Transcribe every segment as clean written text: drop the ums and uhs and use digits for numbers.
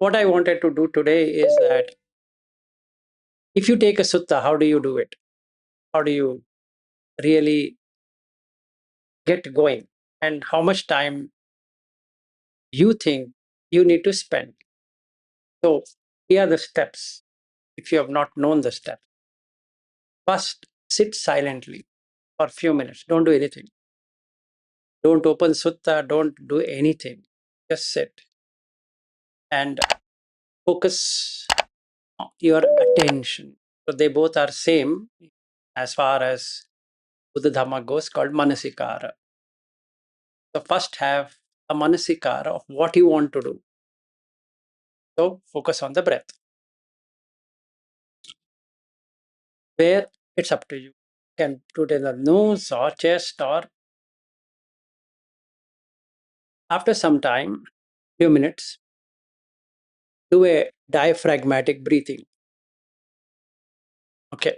what I wanted to do today is that if you take a sutta, how do you do it? How do you really get going? And how much time you think you need to spend? So here are the steps. If you have not known the steps, first sit silently for a few minutes. Don't do anything. Don't open sutta. Don't do anything. Just sit and focus your attention. So they both are same as far as Buddha Dhamma goes, called manasikara. So first have a manasikara of what you want to do. So focus on the breath. Where it's up to you. You can put it in the nose or chest, or after some time, few minutes, do a diaphragmatic breathing. Okay.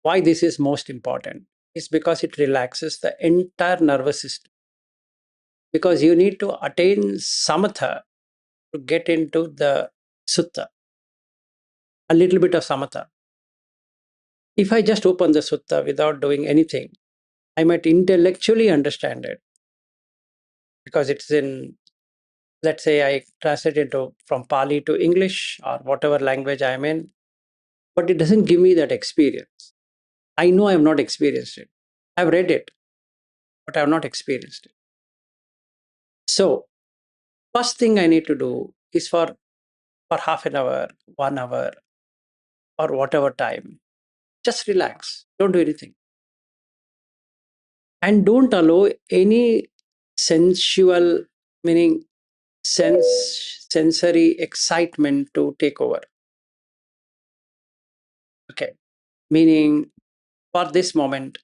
Why this is most important is because it relaxes the entire nervous system. Because you need to attain samatha to get into the sutta, a little bit of samatha. If I just open the sutta without doing anything, I might intellectually understand it because it's in, let's say, I translate it from Pali to English or whatever language I'm in, but it doesn't give me that experience. I know I have not experienced it. I've read it, but I have not experienced it. So, first thing I need to do is for half an hour, 1 hour, or whatever time, just relax. Don't do anything. And don't allow any sensual, meaning sensory excitement to take over. Okay. Meaning for this moment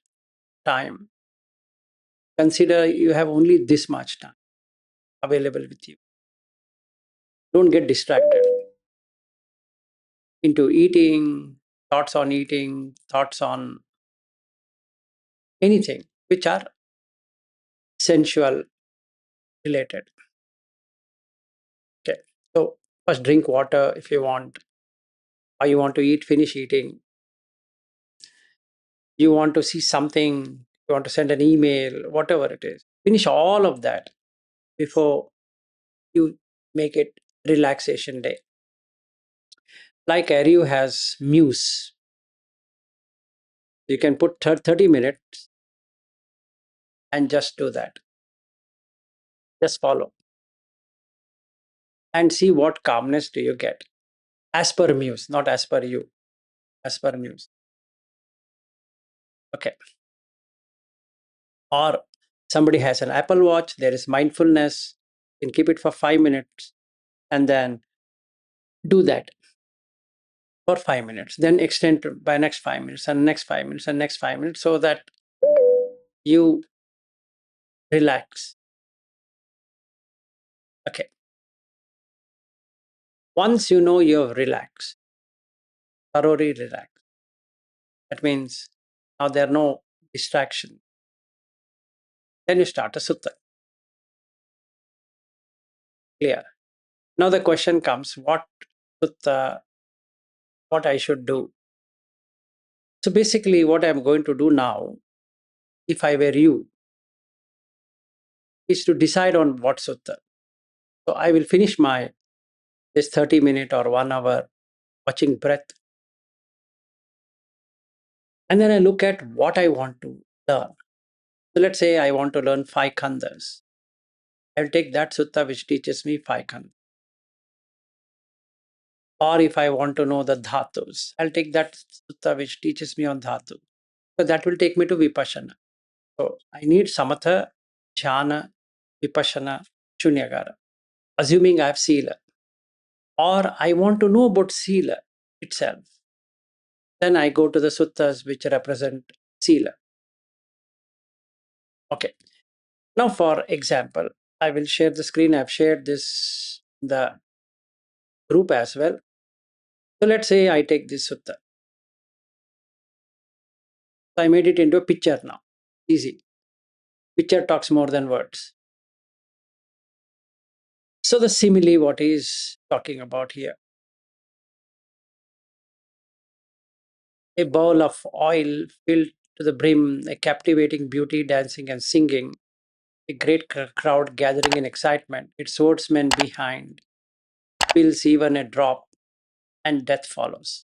time, consider you have only this much time available with you. Don't get distracted into eating, thoughts on anything which are sensual related. Okay. So first drink water if you want, or you want to eat, finish eating. You want to see something, you want to send an email, whatever it is. Finish all of that before you make it relaxation day. Like Aryu has Muse. You can put 30 minutes and just do that. Just follow and see what calmness do you get. As per Muse, not as per you, as per Muse. Okay. Or somebody has an Apple Watch, there is mindfulness, you can keep it for 5 minutes and then do that for 5 minutes. Then extend by next 5 minutes and next 5 minutes and next 5 minutes so that you relax. Okay. Once you know you have relaxed, thoroughly relaxed, that means now there are no distractions. Then you start a sutta. Clear. Now the question comes, what sutta, what I should do? So basically what I'm going to do now, if I were you, is to decide on what sutta. So I will finish my this 30-minute or 1 hour watching breath. And then I look at what I want to learn. So let's say I want to learn 5 khandhas. I'll take that sutta which teaches me 5 khandhas. Or if I want to know the dhatus, I'll take that sutta which teaches me on dhatu. So that will take me to vipassana. So I need samatha, jhana, vipassana, shunyagara, assuming I have sila. Or I want to know about sila itself. Then I go to the suttas which represent sila. Okay. Now, for example, I will share the screen. I've shared this the group as well. So let's say I take this sutta. So I made it into a picture now. Easy. Picture talks more than words. So the simile, what he's talking about here, a bowl of oil filled to the brim, a captivating beauty dancing and singing, a great crowd gathering in excitement, its swordsmen behind, spills even a drop, and death follows.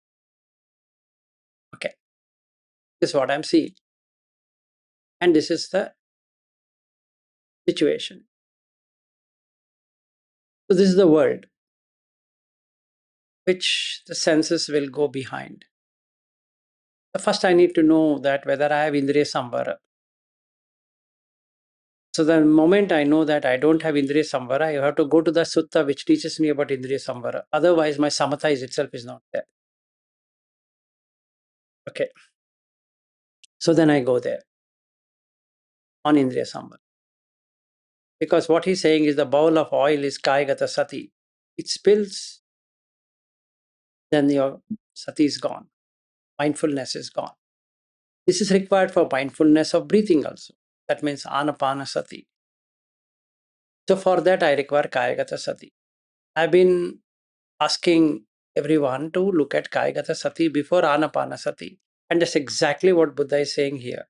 Okay, this is what I'm seeing. And this is the situation. So this is the world which the senses will go behind. So first I need to know that whether I have indriya samvara. So the moment I know that I don't have indriya samvara, I have to go to the sutta which teaches me about indriya samvara. Otherwise, my samatha is itself is not there. Okay. So then I go there on indriya samvara. Because what he's saying is the bowl of oil is kayagata sati. It spills, then your sati is gone. Mindfulness is gone. This is required for mindfulness of breathing also. That means anapana sati. So for that, I require kayagata sati. I've been asking everyone to look at kayagata sati before anapana sati. And that's exactly what Buddha is saying here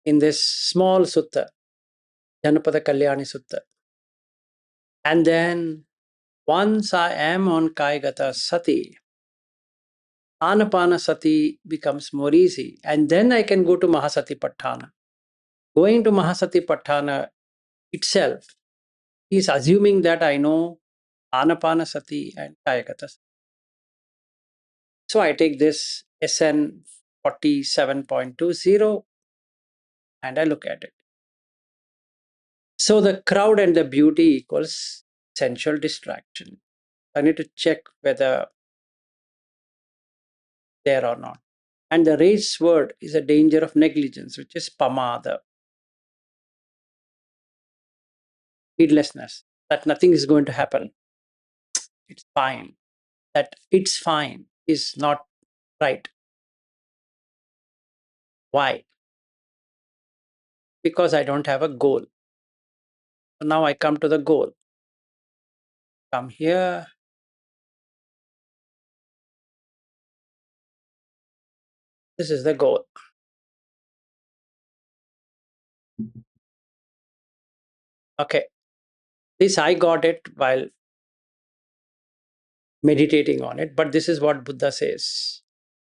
in this small sutta, Janapada Kalyani Sutta. And then once I am on kayagata sati, anapana sati becomes more easy. And then I can go to Mahasati Patthana. Going to Mahasati Patthana itself is assuming that I know Anapanasati and Kayakata. So I take this SN 47.20 and I look at it. So the crowd and the beauty equals sensual distraction. I need to check whether there or not. And the raised word is a danger of negligence, which is pamada, heedlessness, that nothing is going to happen. It's fine. That it's fine is not right. Why? Because I don't have a goal. So now I come to the goal. Come here. This is the goal. Okay. This I got it while meditating on it, but this is what Buddha says.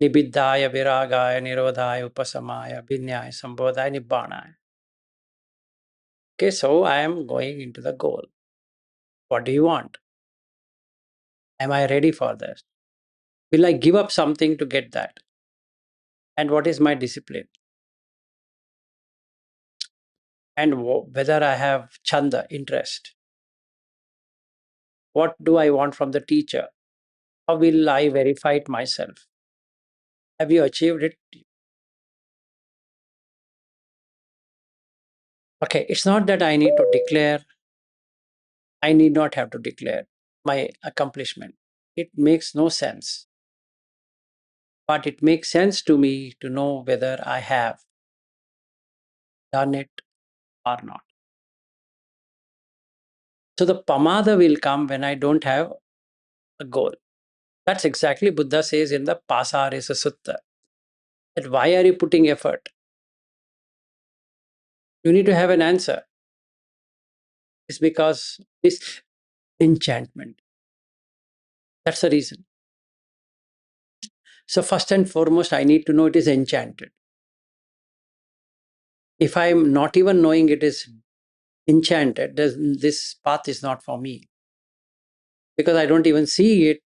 Nibiddhaya viragaya nirodhaya upasamaya vinyaya sambodhaya nibbana. Okay, so I am going into the goal. What do you want? Am I ready for this? Will I give up something to get that? And what is my discipline? And whether I have chanda, interest. What do I want from the teacher? How will I verify it myself? Have you achieved it? Okay, it's not that I need to declare, I need not have to declare my accomplishment. It makes no sense. But it makes sense to me to know whether I have done it or not. So the pamada will come when I don't have a goal. That's exactly Buddha says in the Pasarisa Sutta. That why are you putting effort? You need to have an answer. It's because this enchantment. That's the reason. So first and foremost, I need to know it is enchanted. If I'm not even knowing it is enchanted, this path is not for me. Because I don't even see it,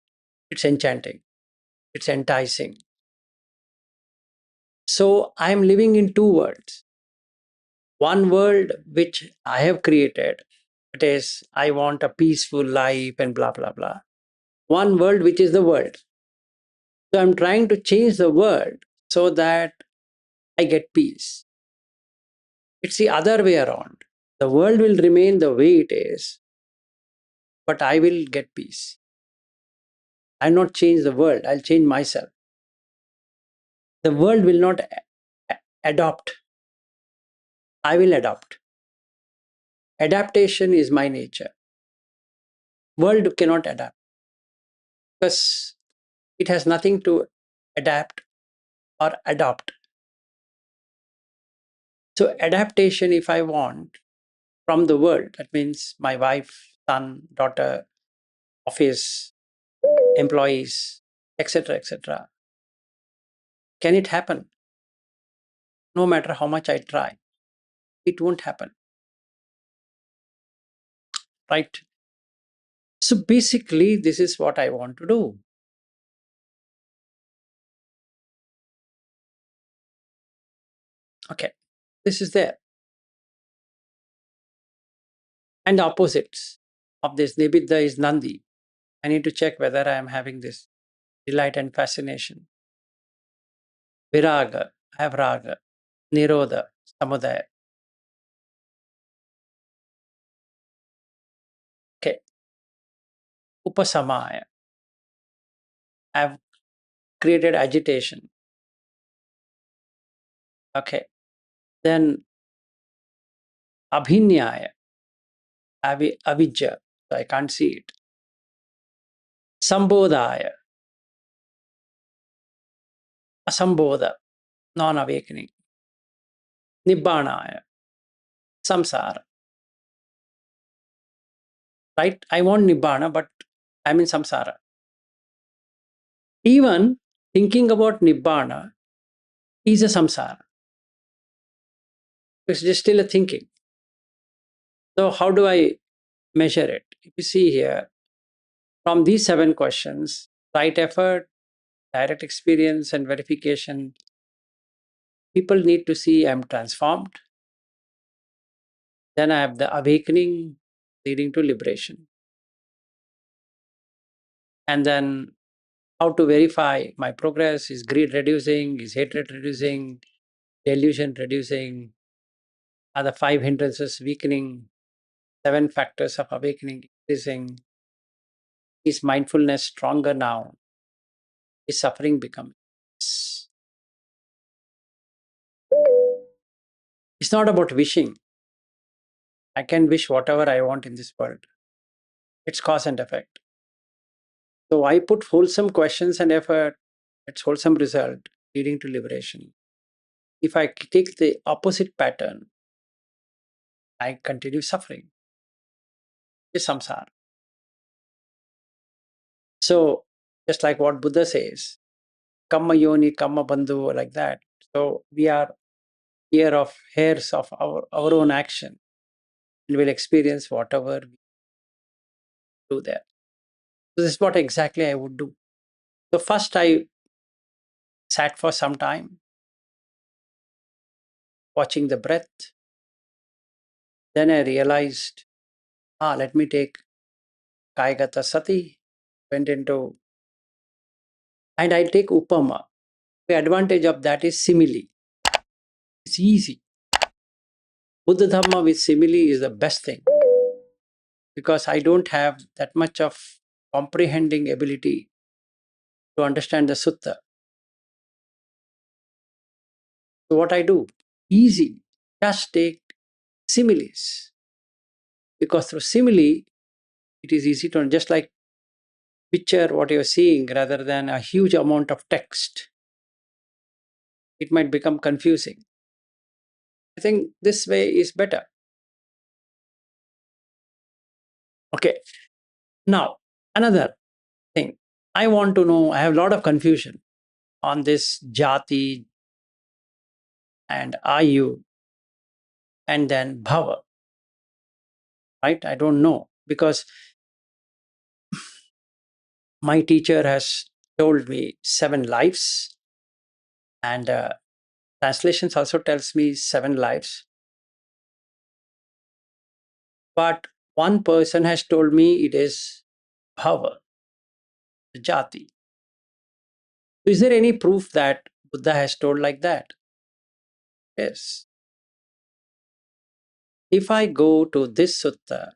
it's enchanting, it's enticing. So I'm living in two worlds. One world which I have created, it is I want a peaceful life and blah blah blah. One world which is the world. So I'm trying to change the world so that I get peace. It's the other way around. The world will remain the way it is, but I will get peace. I'll not change the world, I'll change myself. The world will not adopt, I will adopt. Adaptation is my nature. World cannot adapt because it has nothing to adapt or adopt. So adaptation, if I want from the world, that means my wife, son, daughter, office, employees, etc., etc. Can it happen? No matter how much I try, it won't happen, right? So basically, this is what I want to do. Okay, this is there. And the opposites of this, Nibbida is Nandi. I need to check whether I am having this delight and fascination. Viraga, I have raga. Nirodha, samudaya. Okay, upasamaya, I have created agitation. Okay, then abhinyaya, avijja, so I can't see it. Sambodhaya, asambodha, non-awakening. Nibbanaya, samsara, right? I want nibbana, but I'm in samsara. Even thinking about nibbana is a samsara. It's just still a thinking. So how do I measure it? If you see here, from these 7 questions, right effort, direct experience, and verification, people need to see I'm transformed. Then I have the awakening leading to liberation. And then how to verify my progress, is greed reducing, is hatred reducing, delusion reducing, are the 5 hindrances weakening, 7 factors of awakening increasing, is mindfulness stronger now, is suffering becoming. It's not about wishing. I can wish whatever I want in this world. It's cause and effect. So I put wholesome questions and effort, it's wholesome result leading to liberation. If I take the opposite pattern, I continue suffering. It's samsara. So just like what Buddha says, kamma yoni, kamma bandhu, like that. So we are here of heirs of our own action and will experience whatever we do there. So this is what exactly I would do. So first I sat for some time watching the breath. Then I realized, let me take Kayagata Sati, went into, and I take Upama. The advantage of that is simile. It's easy. Buddha Dhamma with simile is the best thing because I don't have that much of comprehending ability to understand the sutta. So what I do? Easy. Just take similes. Because through simile, it is easy to just like picture what you're seeing rather than a huge amount of text. It might become confusing. I think this way is better. Okay. Now, another thing. I want to know, I have a lot of confusion on this jati and ayu and then bhava, right? I don't know because my teacher has told me 7 lives and translations also tells me 7 lives. But one person has told me it is bhava, jati. Is there any proof that Buddha has told like that? Yes. If I go to this sutta,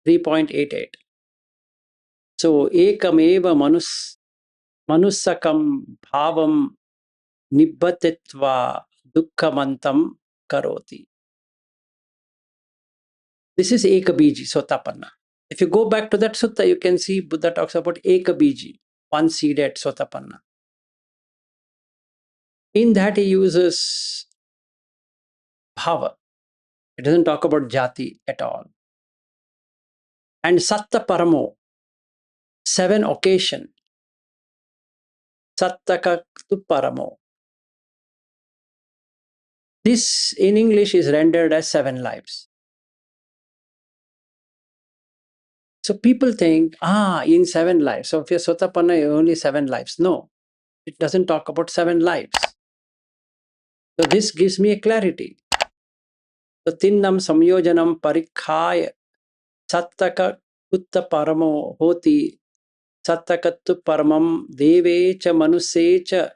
3.88, so ekameva manusakam bhavam nibbatitva dukkhamantam karoti. This is Ekabiji, Sotapanna. If you go back to that sutta, you can see Buddha talks about Ekabiji, one seeded Sotapanna. In that, he uses bhava. It doesn't talk about jati at all. And Satta Paramo, 7 occasion. Sattaka Paramo. This in English is rendered as 7 lives. So people think, in 7 lives. So if you're Sotapanna, you're only 7 lives. No, it doesn't talk about 7 lives. So this gives me a clarity. So Tinnam Samyojanam Parikhaya Sattaka Kutta Paramo Hoti Sattakattu Paramam Devecha Manusecha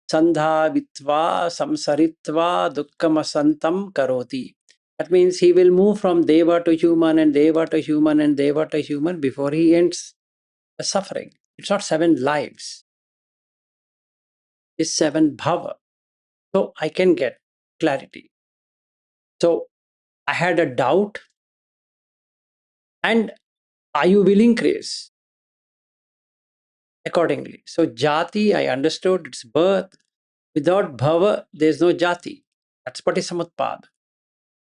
Sandhavitva Samsaritva Dukkamasantam Karoti. That means he will move from Deva to human and Deva to human and Deva to human before he ends the suffering. It's not 7 lives, it's 7 bhava. So I can get clarity. So I had a doubt, and Ayu will increase accordingly. So jati, I understood it's birth. Without bhava, there's no jati. That's patisamutpada.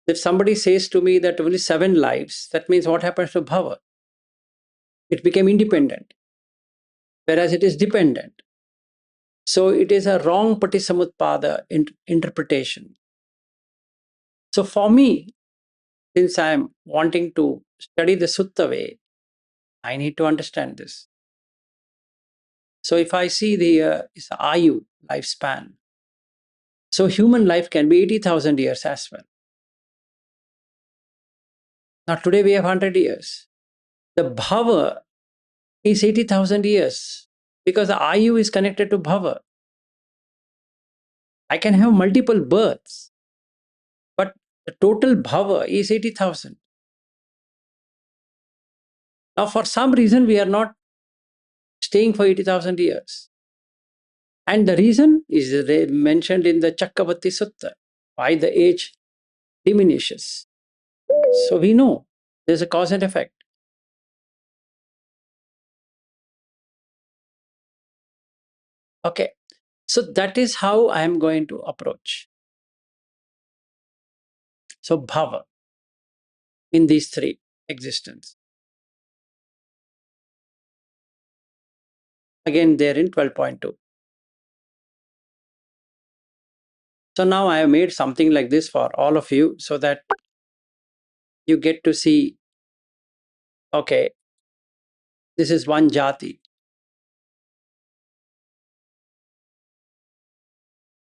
If somebody says to me that only 7 lives, that means what happens to bhava? It became independent, whereas it is dependent. So it is a wrong patisamutpada interpretation. So for me, since I am wanting to study the Sutta way, I need to understand this. So if I see the is Ayu, lifespan, so human life can be 80,000 years as well. Now today we have 100 years. The bhava is 80,000 years because the Ayu is connected to bhava. I can have multiple births, but the total bhava is 80,000. Now for some reason we are not staying for 80,000 years. And the reason is mentioned in the Chakravarti Sutta, why the age diminishes. So we know there's a cause and effect. Okay, so that is how I am going to approach. So bhava in these 3 existence. Again, there in 12.2. So now I have made something like this for all of you so that you get to see, okay, this is one jati.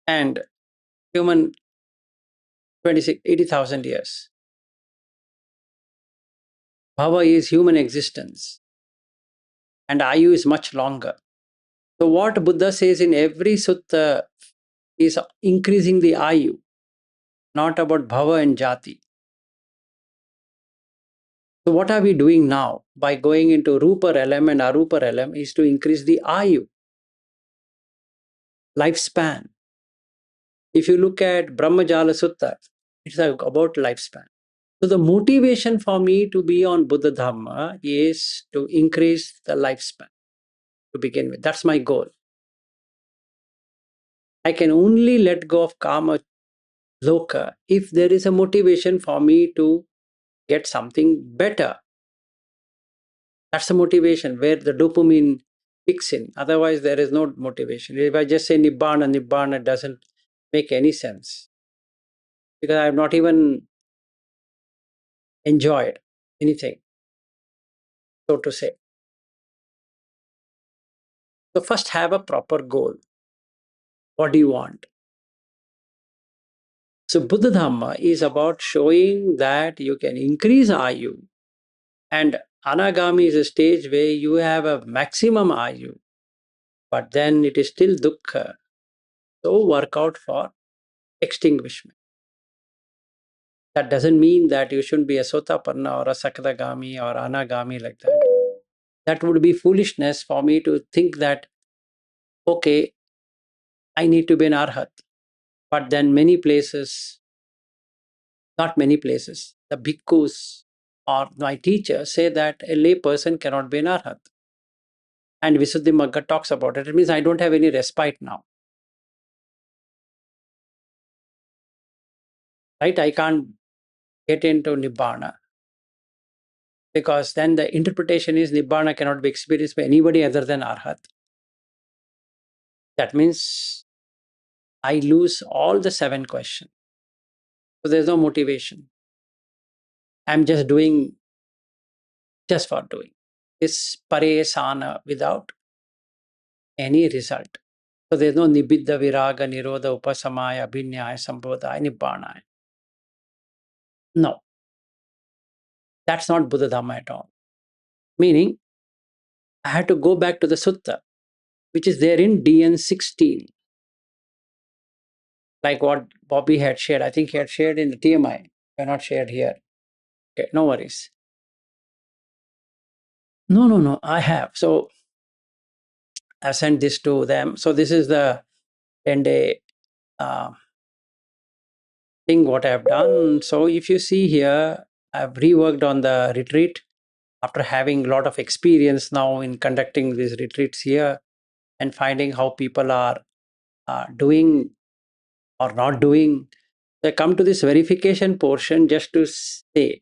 And human 80,000 years. Bhava is human existence. And Ayu is much longer. So what Buddha says in every sutta is increasing the Ayu, not about Bhava and Jati. So what are we doing now by going into Rupa realm and Arupa realm is to increase the Ayu, lifespan. If you look at Brahmajala Sutta, it's about lifespan. So the motivation for me to be on Buddha Dhamma is to increase the lifespan to begin with. That's my goal. I can only let go of Kama Loka if there is a motivation for me to get something better. That's the motivation where the dopamine kicks in. Otherwise, there is no motivation. If I just say Nibbana, Nibbana doesn't make any sense because I have not even enjoyed anything, so to say. So first have a proper goal. What do you want? So Buddha Dhamma is about showing that you can increase Ayu, and Anagami is a stage where you have a maximum Ayu, but then it is still dukkha. So work out for extinguishment. That doesn't mean that you shouldn't be a Sotapanna or a Sakadagami or Anagami like that. That would be foolishness for me to think that, okay, I need to be an Arhat. But then many places, not many places, the bhikkhus or my teacher say that a lay person cannot be an arhat. And Visuddhi Magga talks about it. It means I don't have any respite now. Right? I can't get into Nibbana, because then the interpretation is Nibbana cannot be experienced by anybody other than Arhat. That means I lose all the 7 questions. So there's no motivation. I'm just doing just for doing. It's parayasana without any result. So there's no nibbidha, viraga, nirodha, upasamaya, abhinyaya, sambodhaya, nibbana. No, that's not Buddha Dhamma at all. Meaning, I had to go back to the sutta, which is there in DN 16. Like what Bobby had shared. I think he had shared in the TMI. They're not shared here. Okay, no worries. No. I have. So I sent this to them. So this is the 10-day thing what I have done. So if you see here, I've reworked on the retreat after having a lot of experience now in conducting these retreats here and finding how people are doing or not doing. I come to this verification portion just to say.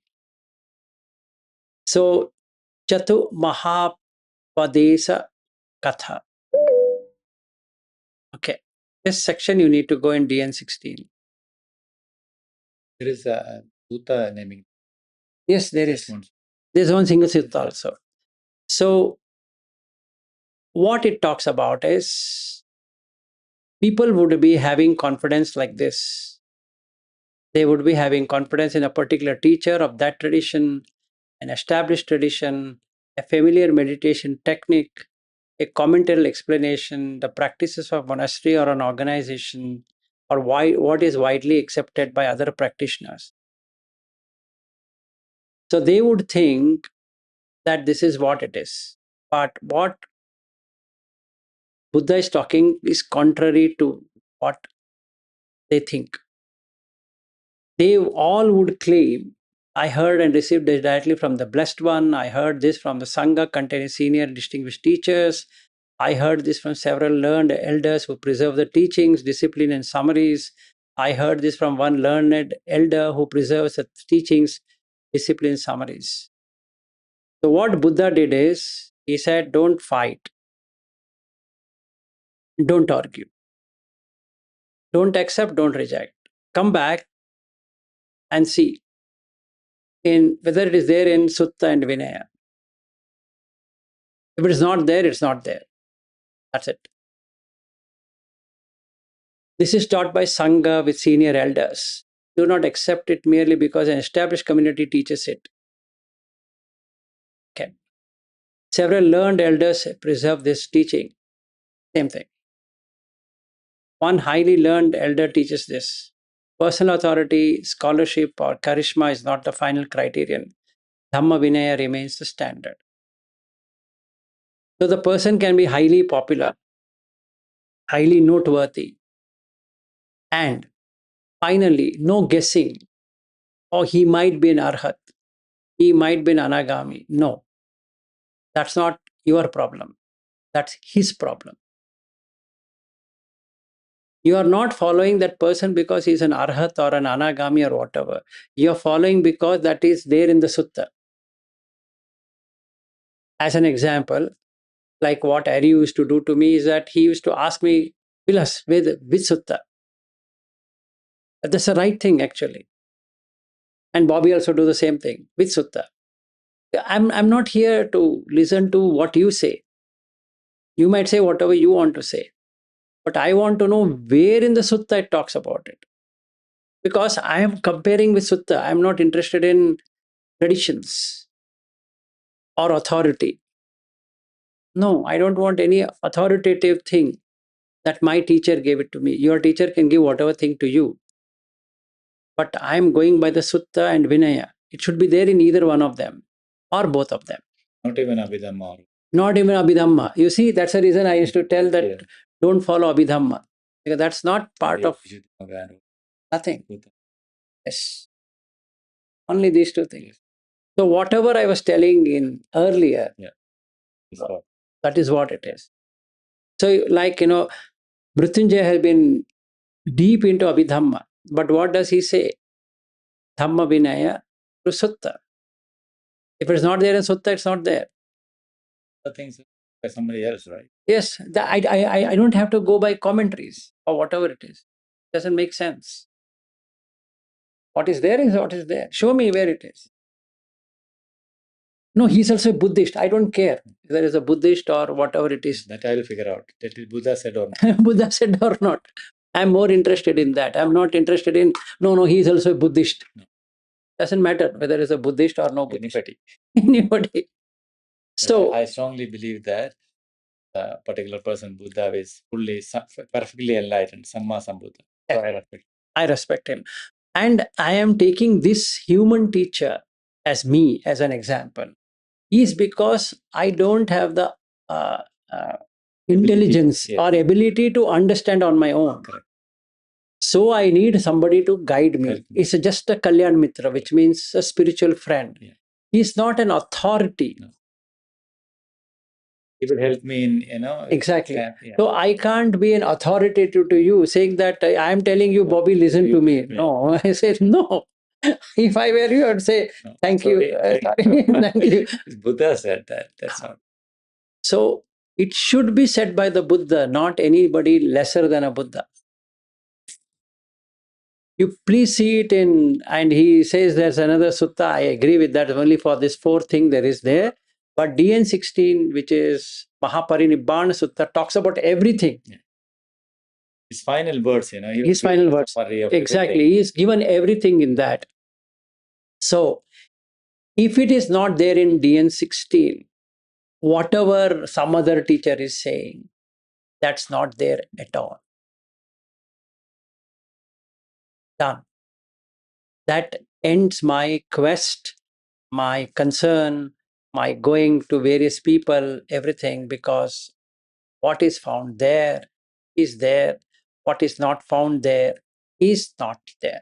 So Chatu Mahapadesa Katha. Okay. This section you need to go in DN 16. There is a Sutta naming. Yes, there is. There's one single sutta also. So, what it talks about is people would be having confidence like this. They would be having confidence in a particular teacher of that tradition, an established tradition, a familiar meditation technique, a commentarial explanation, the practices of monastery or an organization, or what is widely accepted by other practitioners. So they would think that this is what it is. But what Buddha is talking is contrary to what they think. They all would claim, I heard and received this directly from the Blessed One. I heard this from the Sangha containing senior distinguished teachers. I heard this from several learned elders who preserve the teachings, discipline, and summaries. I heard this from one learned elder who preserves the teachings, discipline, summaries. So, what Buddha did is, he said, don't fight, don't argue, don't accept, don't reject. Come back and see in whether it is there in Sutta and Vinaya. If it is not there, it's not there. That's it. This is taught by Sangha with senior elders. Do not accept it merely because an established community teaches it. Okay. Several learned elders preserve this teaching. Same thing. One highly learned elder teaches this. Personal authority, scholarship, or charisma is not the final criterion. Dhamma Vinaya remains the standard. So the person can be highly popular, highly noteworthy, and finally, no guessing. Or he might be an arhat, he might be an anagami. No, that's not your problem. That's his problem. You are not following that person because he's an arhat or an anagami or whatever. You're following because that is there in the sutta. As an example, like what Ari used to do to me is that he used to ask me, Vilas, which sutta? That's the right thing actually. And Bobby also do the same thing. Which sutta? I'm not here to listen to what you say. You might say whatever you want to say. But I want to know where in the sutta it talks about it. Because I am comparing with sutta. I'm not interested in traditions or authority. No, I don't want any authoritative thing that my teacher gave it to me. Your teacher can give whatever thing to you. But I'm going by the sutta and Vinaya. It should be there in either one of them or both of them. Not even Abhidhamma. Not even Abhidhamma. You see, that's the reason I used to tell that don't follow Abhidhamma. Because that's not part of nothing. Yes. Only these two things. So whatever I was telling in earlier, It's what- that is what it is. So like, Mrityunjay has been deep into Abhidhamma. But what does he say? Dhamma Vinaya to Sutta. If it's not there in Sutta, it's not there. The things by somebody else, right? Yes, I don't have to go by commentaries or whatever it is. It doesn't make sense. What is there is what is there. Show me where it is. No, he's also a Buddhist. I don't care if there is a Buddhist or whatever it is. That I will figure out. That is Buddha said or not. Buddha said or not. I'm more interested in that. I'm not interested in, no, he's also a Buddhist. No. Doesn't matter whether it's a Buddhist or no Buddhist. Anybody. Anybody. So I strongly believe that a particular person, Buddha, is fully, perfectly enlightened, Samma Sambuddha. So I respect him. And I am taking this human teacher as me, as an example, is because I don't have the uh, uh, intelligence yes. or ability to understand on my own. Correct. So I need somebody to guide me. Help me. It's just a Kalyan Mitra, which means a spiritual friend. Yeah. He's not an authority. No. He will help me in, Exactly. Yeah. So I can't be an authoritative to you saying that I am telling you, Bobby, listen to me. Yeah. No, I said no. If I were you, I'd say, No. thank Sorry, you. Sorry, thank you. Buddha said that. That's not. So it should be said by the Buddha, not anybody lesser than a Buddha. You please see it in, and he says there's another sutta. I agree with that. Only for this fourth thing there is there. But DN 16, which is Mahaparinibbana Sutta, talks about everything. Yeah. His final words, His final words. Exactly. He is given everything in that. So if it is not there in DN 16, whatever some other teacher is saying, that's not there at all. Done. That ends my quest, my concern, my going to various people, everything, because what is found there is there. What is not found there is not there.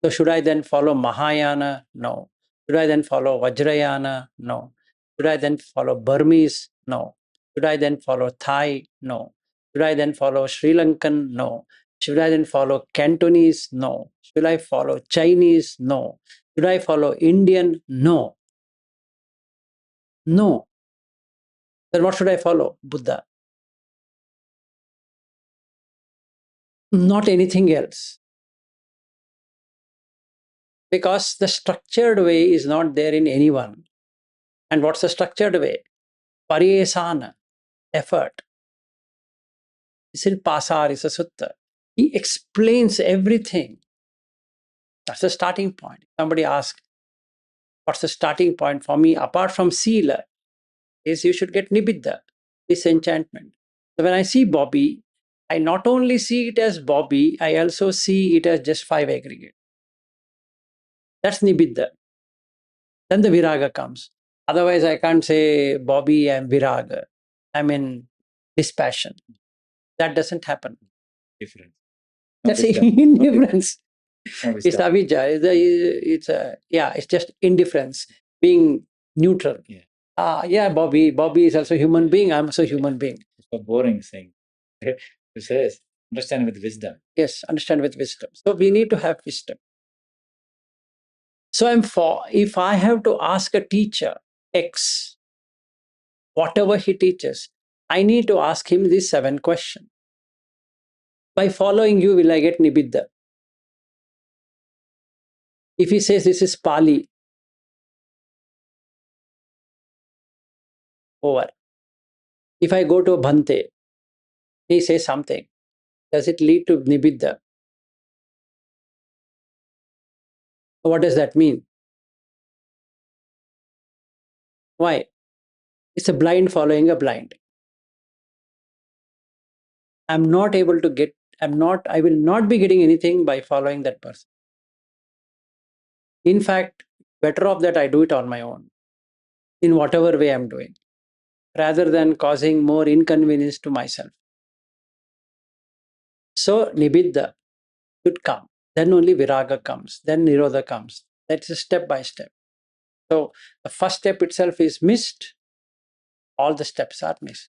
So should I then follow Mahayana? No. Should I then follow Vajrayana? No. Should I then follow Burmese? No. Should I then follow Thai? No. Should I then follow Sri Lankan? No. Should I then follow Cantonese? No. Should I follow Chinese? No. Should I follow Indian? No. No. Then what should I follow? Buddha. Not anything else. Because the structured way is not there in anyone. And what's the structured way? Pariyesana, effort. Silpasar is a sutta. He explains everything. That's the starting point. Somebody asks, what's the starting point for me apart from sila? Is you should get nibbida, disenchantment. So when I see Bobby, I not only see it as Bobby, I also see it as just 5 aggregates. That's nibbida. Then the viraga comes. Otherwise, I can't say Bobby and viraga. I'm in dispassion. That doesn't happen. Different. That's indifference. It's avijja. It's just indifference, being neutral. Yeah, Bobby is also human being. I'm also human being. It's a boring thing. It says, understand with wisdom. Yes, understand with wisdom. So we need to have wisdom. So if I have to ask a teacher X, whatever he teaches, I need to ask him these 7 questions. By following you, will I get nibbida? If he says this is Pali, over. If I go to Bhante, he says something. Does it lead to nibbida? What does that mean? Why? It's a blind following a blind. I will not be getting anything by following that person. In fact, better off that I do it on my own, in whatever way I'm doing, rather than causing more inconvenience to myself. So, nibbida should come. Then only viraga comes. Then nirodha comes. That's a step by step. So the first step itself is missed, all the steps are missed.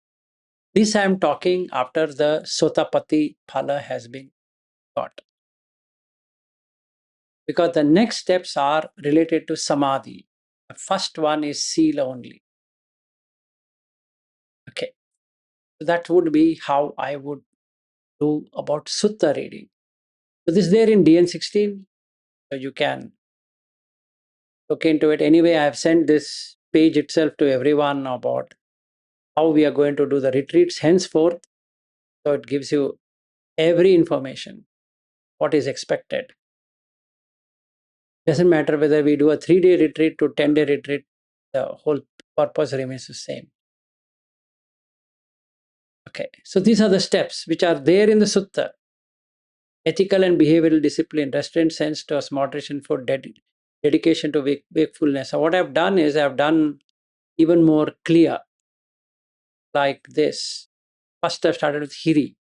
This I am talking after the Sotapati Phala has been got. Because the next steps are related to Samadhi. The first one is Sila only. Okay. So that would be how I would do about Sutta reading. So this is there in DN16. So you can look into it. Anyway, I have sent this page itself to everyone about how we are going to do the retreats henceforth. So it gives you every information, what is expected. Doesn't matter whether we do a 3-day retreat to 10-day retreat, the whole purpose remains the same. Okay, so these are the steps which are there in the sutta. Ethical and behavioral discipline, restraint, sense trust, moderation, for dedication to wakefulness. So what I've done is I've done even more clear, like this. First I've started with Hiri,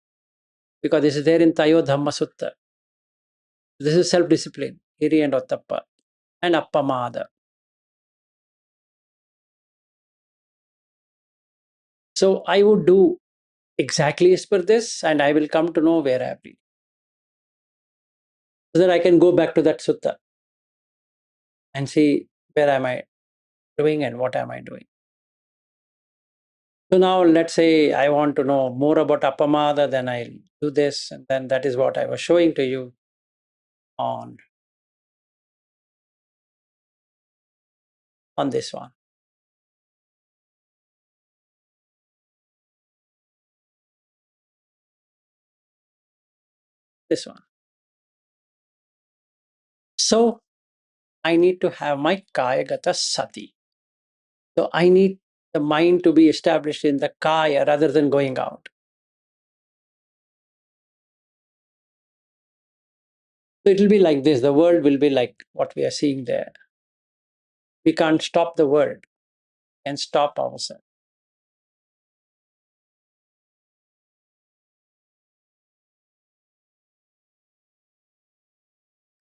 because this is there in Tayo Dhamma Sutta. This is self-discipline, Hiri and Ottappa, and Appamada. So I would do exactly as per this, and I will come to know where I have been. So that I can go back to that sutta and see where am I doing and what am I doing. So now let's say I want to know more about Appamada, then I'll do this, and then that is what I was showing to you on this one. This one. So I need to have my Kayagata Sati. So I need the mind to be established in the Kaya rather than going out. So it will be like this. The world will be like what we are seeing there. We can't stop the world and stop ourselves.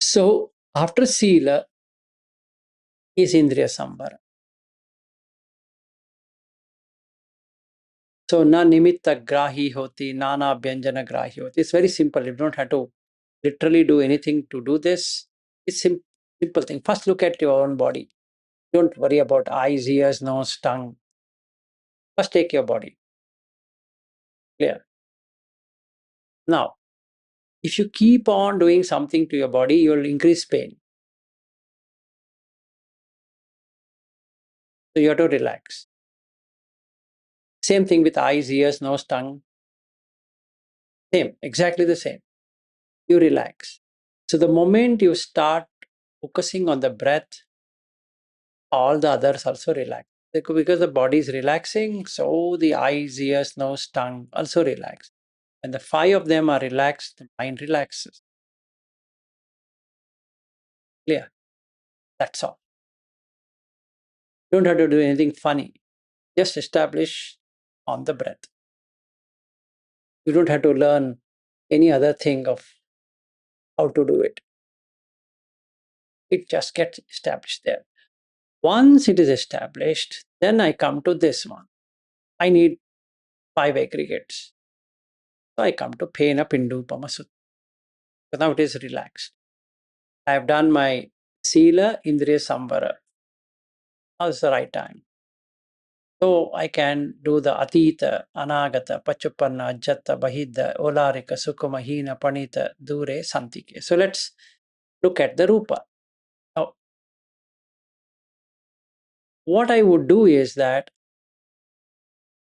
So after Sila is Indriya Samvara. So na nimitta grahi hoti, nana vyanjana grahi hoti. It's very simple. You don't have to literally do anything to do this. It's simple thing. First look at your own body. Don't worry about eyes, ears, nose, tongue. First take your body. Clear. Now, if you keep on doing something to your body, you'll increase pain. So you have to relax. Same thing with eyes, ears, nose, tongue. Same, exactly the same. You relax. So the moment you start focusing on the breath, all the others also relax. Because the body is relaxing, so the eyes, ears, nose, tongue also relax. When the 5 of them are relaxed, the mind relaxes. Clear? That's all. You don't have to do anything funny. Just establish on the breath. You don't have to learn any other thing of how to do it. It just gets established there. Once it is established, then I come to this one. I need 5 aggregates. So I come to Pena Pindu Pamasutta. So now it is relaxed. I have done my Sila Indriya Samvara. Now is the right time. So I can do the Atita, Anagata, Pachupanna, Ajata, Bahida, Olarika, Sukumahina, Panita, Dure, Santike. So let's look at the Rupa. Now, what I would do is that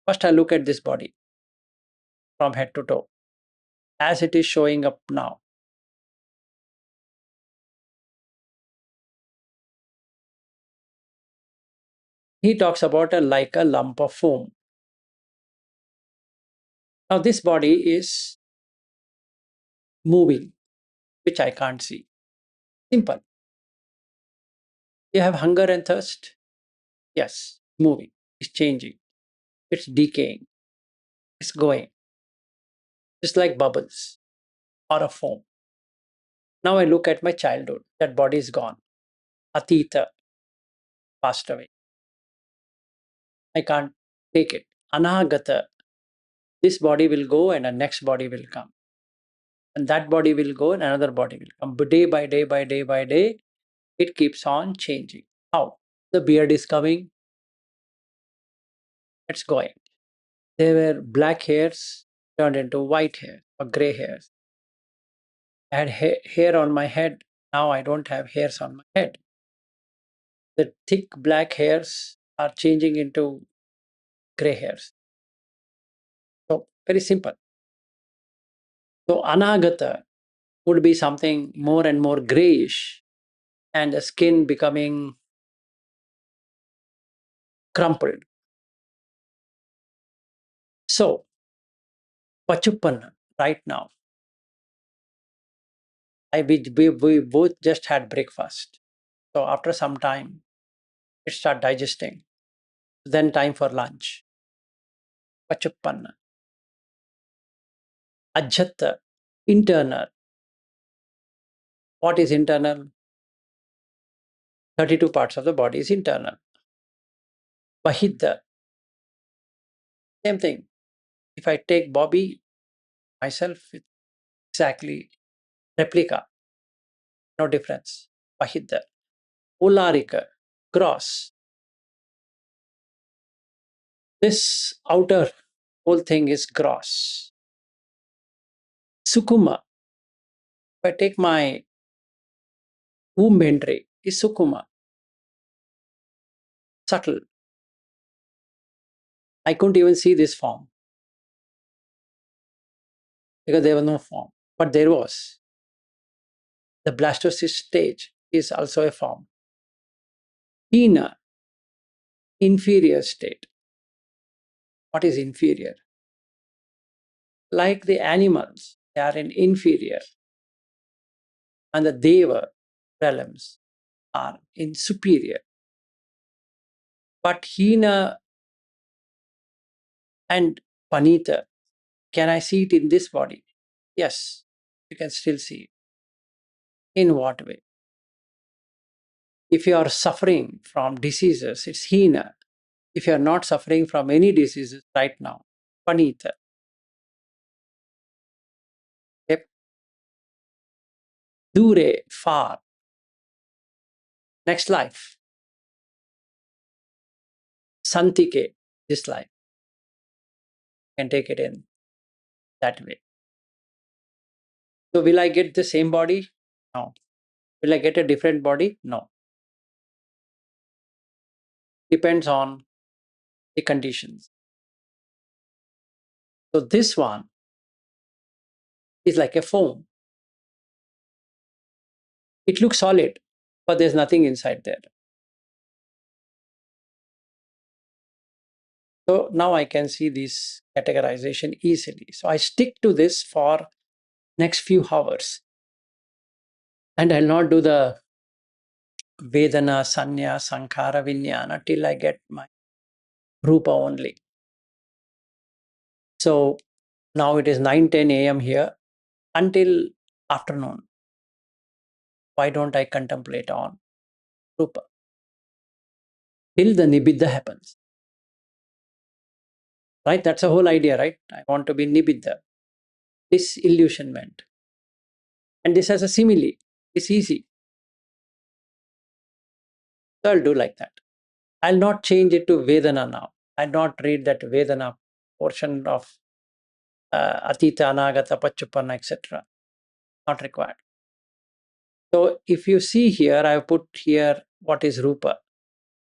first I look at this body from head to toe as it is showing up now. He talks about like a lump of foam. Now this body is moving, which I can't see. Simple. You have hunger and thirst? Yes, moving. It's changing. It's decaying. It's going. Just like bubbles or a foam. Now I look at my childhood. That body is gone. Atita. passed away. I can't take it. Anagata, this body will go and a next body will come. And that body will go and another body will come. But day by day by day by day, it keeps on changing. How? The beard is coming, it's going. There were black hairs turned into white hair or gray hairs. I had hair on my head. Now I don't have hairs on my head. The thick black hairs are changing into gray hairs. So, very simple. So, anagata would be something more and more grayish and the skin becoming crumpled. So, Pachupan, right now, we both just had breakfast. So, after some time, it start digesting. Then time for lunch. Pachupan, Ajata, internal. What is internal? 32 parts of the body is internal. Bahidda, same thing. If I take Bobby, myself, it's exactly replica, no difference. Bahidda. Ularika, gross. This outer whole thing is gross. Sukuma, if I take my womb entry, is Sukuma, subtle. I couldn't even see this form because there was no form, but there was. The blastocyst stage is also a form. Hina, inferior state. What is inferior? Like the animals, they are in inferior, and the Deva realms are in superior. But Hina and Panita, can I see it in this body? Yes, you can still see it. In what way? If you are suffering from diseases, it's Hina. If you are not suffering from any diseases right now, Panita. Yep. Dure, far. Next life. Santike, this life. You can take it in that way. So, will I get the same body? No. Will I get a different body? No. Depends on the conditions. So, this one is like a foam. It looks solid, but there's nothing inside there. So now I can see this categorization easily. So I stick to this for next few hours. And I'll not do the Vedana, Sanya, Sankhara, Vinyana till I get my Rupa only. So now it is 9:10 a.m. here until afternoon. Why don't I contemplate on Rupa? Till the Nibbidha happens. Right? That's the whole idea, right? I want to be Nibbidha, disillusionment. And this has a simile. It's easy. So I'll do like that. I'll not change it to Vedana now. I'll not read that Vedana portion of Atita, Anagata, Pachupanna, etc. Not required. So if you see here, I've put here what is Rupa.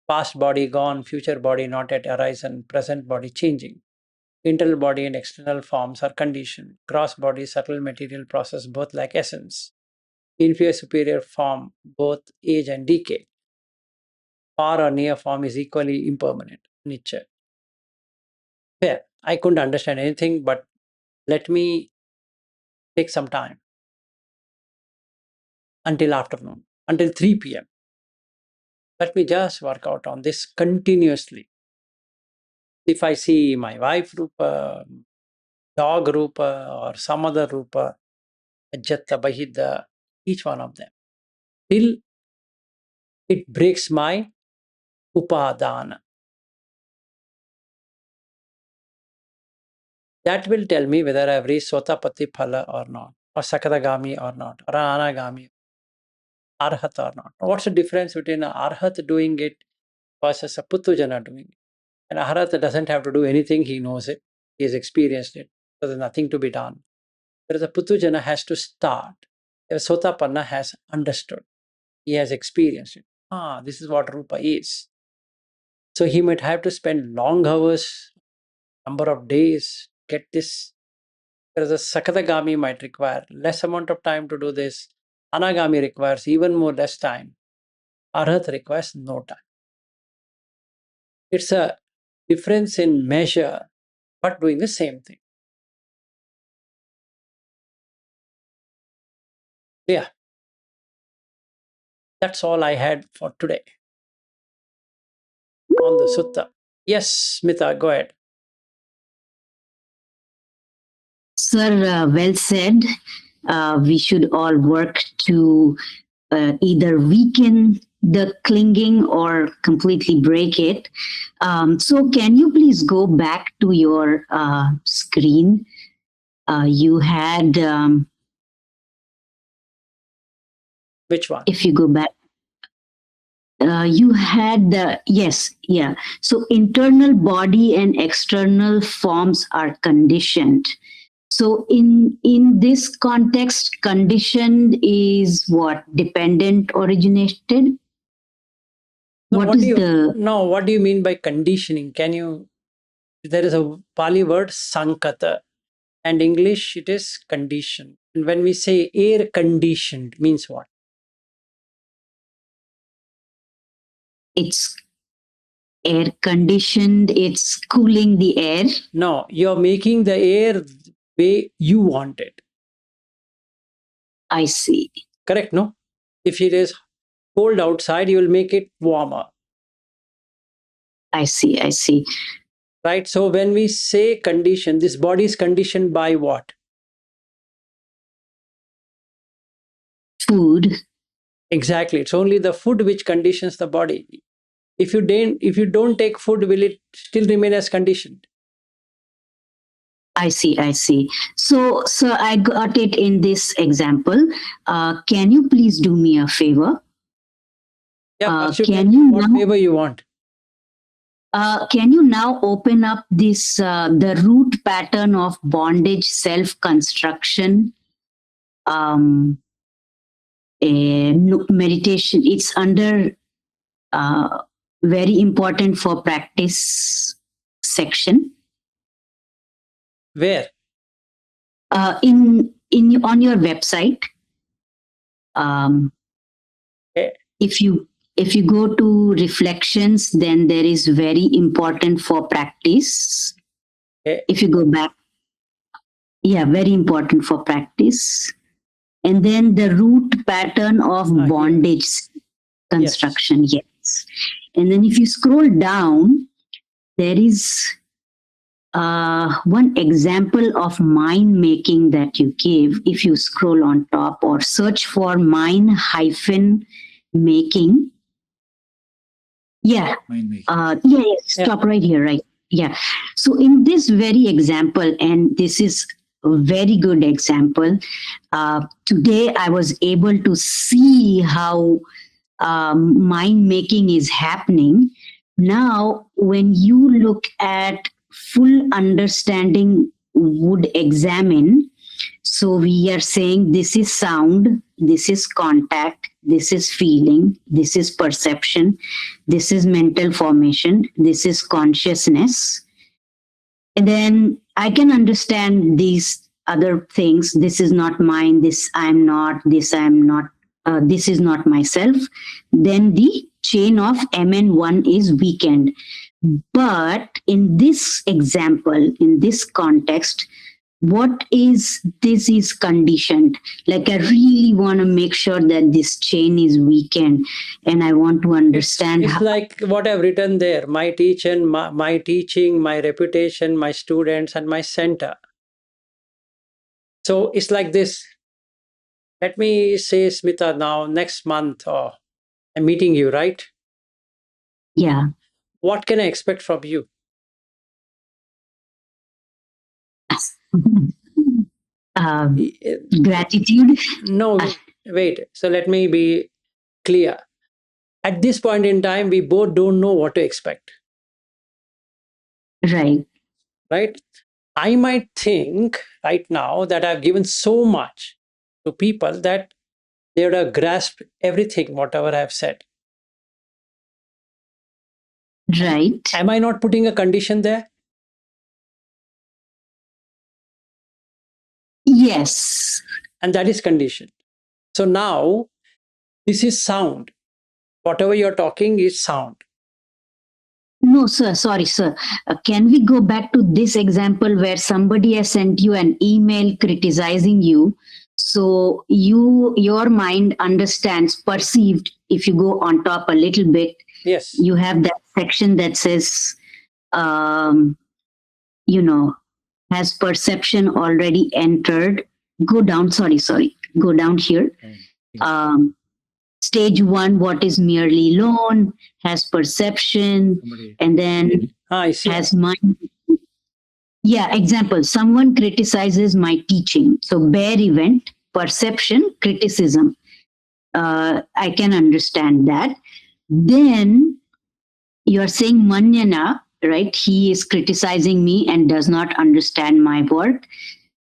Past body gone, future body not yet arisen, present body changing. Internal body and external forms are conditioned. Gross body, subtle material process, both like essence. Inferior, superior form, both age and decay. Far or near form is equally impermanent, nature. Fair. I couldn't understand anything, but let me take some time until afternoon, until 3 p.m. Let me just work out on this continuously. If I see my wife Rupa, dog Rupa, or some other Rupa, Ajata, Bahidda, each one of them, till it breaks my upadana. That will tell me whether I've reached Sotapatti Phala or not, or Sakadagami or not, or Anagami, Arhat or not. What's the difference between an Arhat doing it versus a Puttujana doing it? An Arhat doesn't have to do anything, he knows it, he has experienced it, so there's nothing to be done. Whereas a Puttujana has to start. A Sotapanna has understood, he has experienced it. Ah, this is what Rupa is. So he might have to spend long hours, number of days, get this. Whereas a Sakadagami might require less amount of time to do this. Anagami requires even more less time. Arhat requires no time. It's a difference in measure, but doing the same thing. Yeah, that's all I had for today on the Sutta. Yes, Smita, go ahead. Sir, well said. We should all work to either weaken the clinging or completely break it. So, can you please go back to your screen? You had, Which one? if you go back, you had the, yes, yeah. So, internal body and external forms are conditioned. So in this context, conditioned is what? Dependent originated? No, What is the what do you mean by conditioning? Can you, there is a Pali word sankata, and English it is conditioned. And when we say air conditioned, means what? it's air conditioned, it's cooling the air? No, you're making the air the way you want it. I see. Correct, no? If it is cold outside, you will make it warmer, I see. I see. right? So when we say condition, this body is conditioned by what? Food. Exactly. It's only the food which conditions the body. If you don't take food, will it still remain as conditioned? I see. I see. So, sir, I got it in this example. Can you please do me a favor? Yeah, first you tell Can me you what now? favor you want. Can you now open up this the root pattern of bondage self construction meditation? It's under uh, very important for practice section Where? in on your website. Um, Okay. if you go to reflections, then there is very important for practice. Okay. If you go back, yeah, very important for practice. And then the root pattern of Here. bondage Yes. construction, yes. And then if you scroll down, there is one example of mind making that you give. If you scroll on top or search for mind hyphen making, yeah, Mind making. yeah, yeah, stop right here, right? Yeah. So in this very example, and this is a very good example, today I was able to see how mind making is happening. Now, when you look at full understanding, would examine. So we are saying this is sound, this is contact, this is feeling, this is perception, this is mental formation, this is consciousness. And then I can understand these other things. This is not mine, this I'm not, this I'm not, this is not myself. Then the chain of MN1 is weakened. But in this example, in this context, what is this is conditioned. Like I really want to make sure that this chain is weakened, and I want to understand It's like what I've written there, my teaching, my teaching, my reputation, my students, and my center. So it's like this. Let me say, Smita, now next month, I'm meeting you, right? Yeah. What can I expect from you? um, Eh, Gratitude. No, wait. So let me be clear. At this point in time, we both don't know what to expect, Right. right? I might think right now that I've given so much to people that they would have grasped everything, whatever I've said. Right. Am I not putting a condition there? Yes. And that is condition. So now this is sound. Whatever you're talking is sound. No, sir. Sorry, sir. Can we go back to this example where somebody has sent you an email criticizing you? So your mind understands, perceived. If you go on top a little bit, Yes. you have that section that says, um, you know, has perception already entered? Go down. Sorry. Go down here. Um, Stage one, what is merely known, has perception, and then I see. has mind. Yeah, example, someone criticizes my teaching. So bare event, perception, criticism. I can understand that. Then you're saying Manyana, right? He is criticizing me and does not understand my work.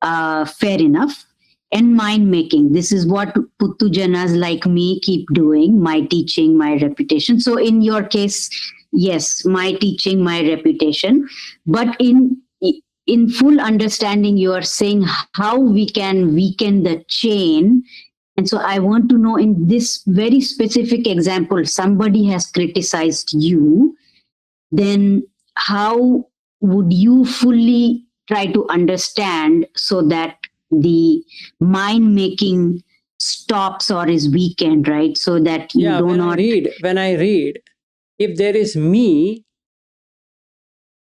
Fair enough. And mind making. This is what Puttu Janas like me keep doing, my teaching, my reputation. So in your case, yes, my teaching, my reputation. But in full understanding, you are saying how we can weaken the chain. And so I want to know, in this very specific example, somebody has criticized you, then how would you fully try to understand so that the mind making stops or is weakened, right? So that you Yeah, do not. when I read, if there is me,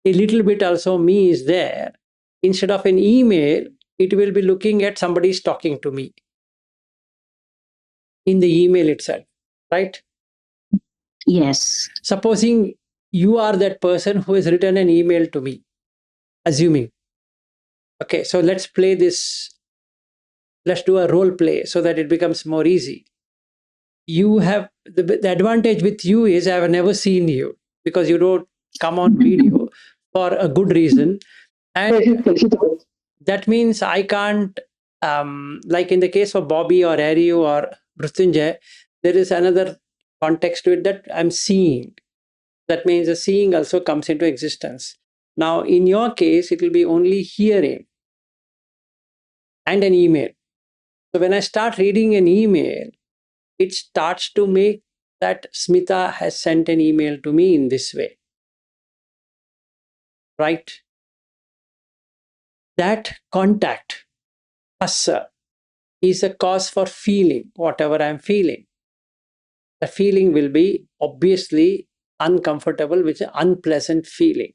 a little bit also me is there. Instead of an email, it will be looking at somebody's talking to me in the email itself, right? Yes. Supposing you are that person who has written an email to me, assuming. Okay, so let's play this, let's do a role play so that it becomes more easy. You have the advantage with you is I have never seen you because you don't come on video for a good reason. And that means I can't, like in the case of Bobby or Ari or Mrutyunjay, there is another context to it that I'm seeing. That means the seeing also comes into existence. Now, in your case, it will be only hearing and an email. So when I start reading an email, it starts to make that Smita has sent an email to me in this way, right? That contact, phassa, is a cause for feeling whatever I'm feeling. The feeling will be obviously uncomfortable, which is unpleasant feeling.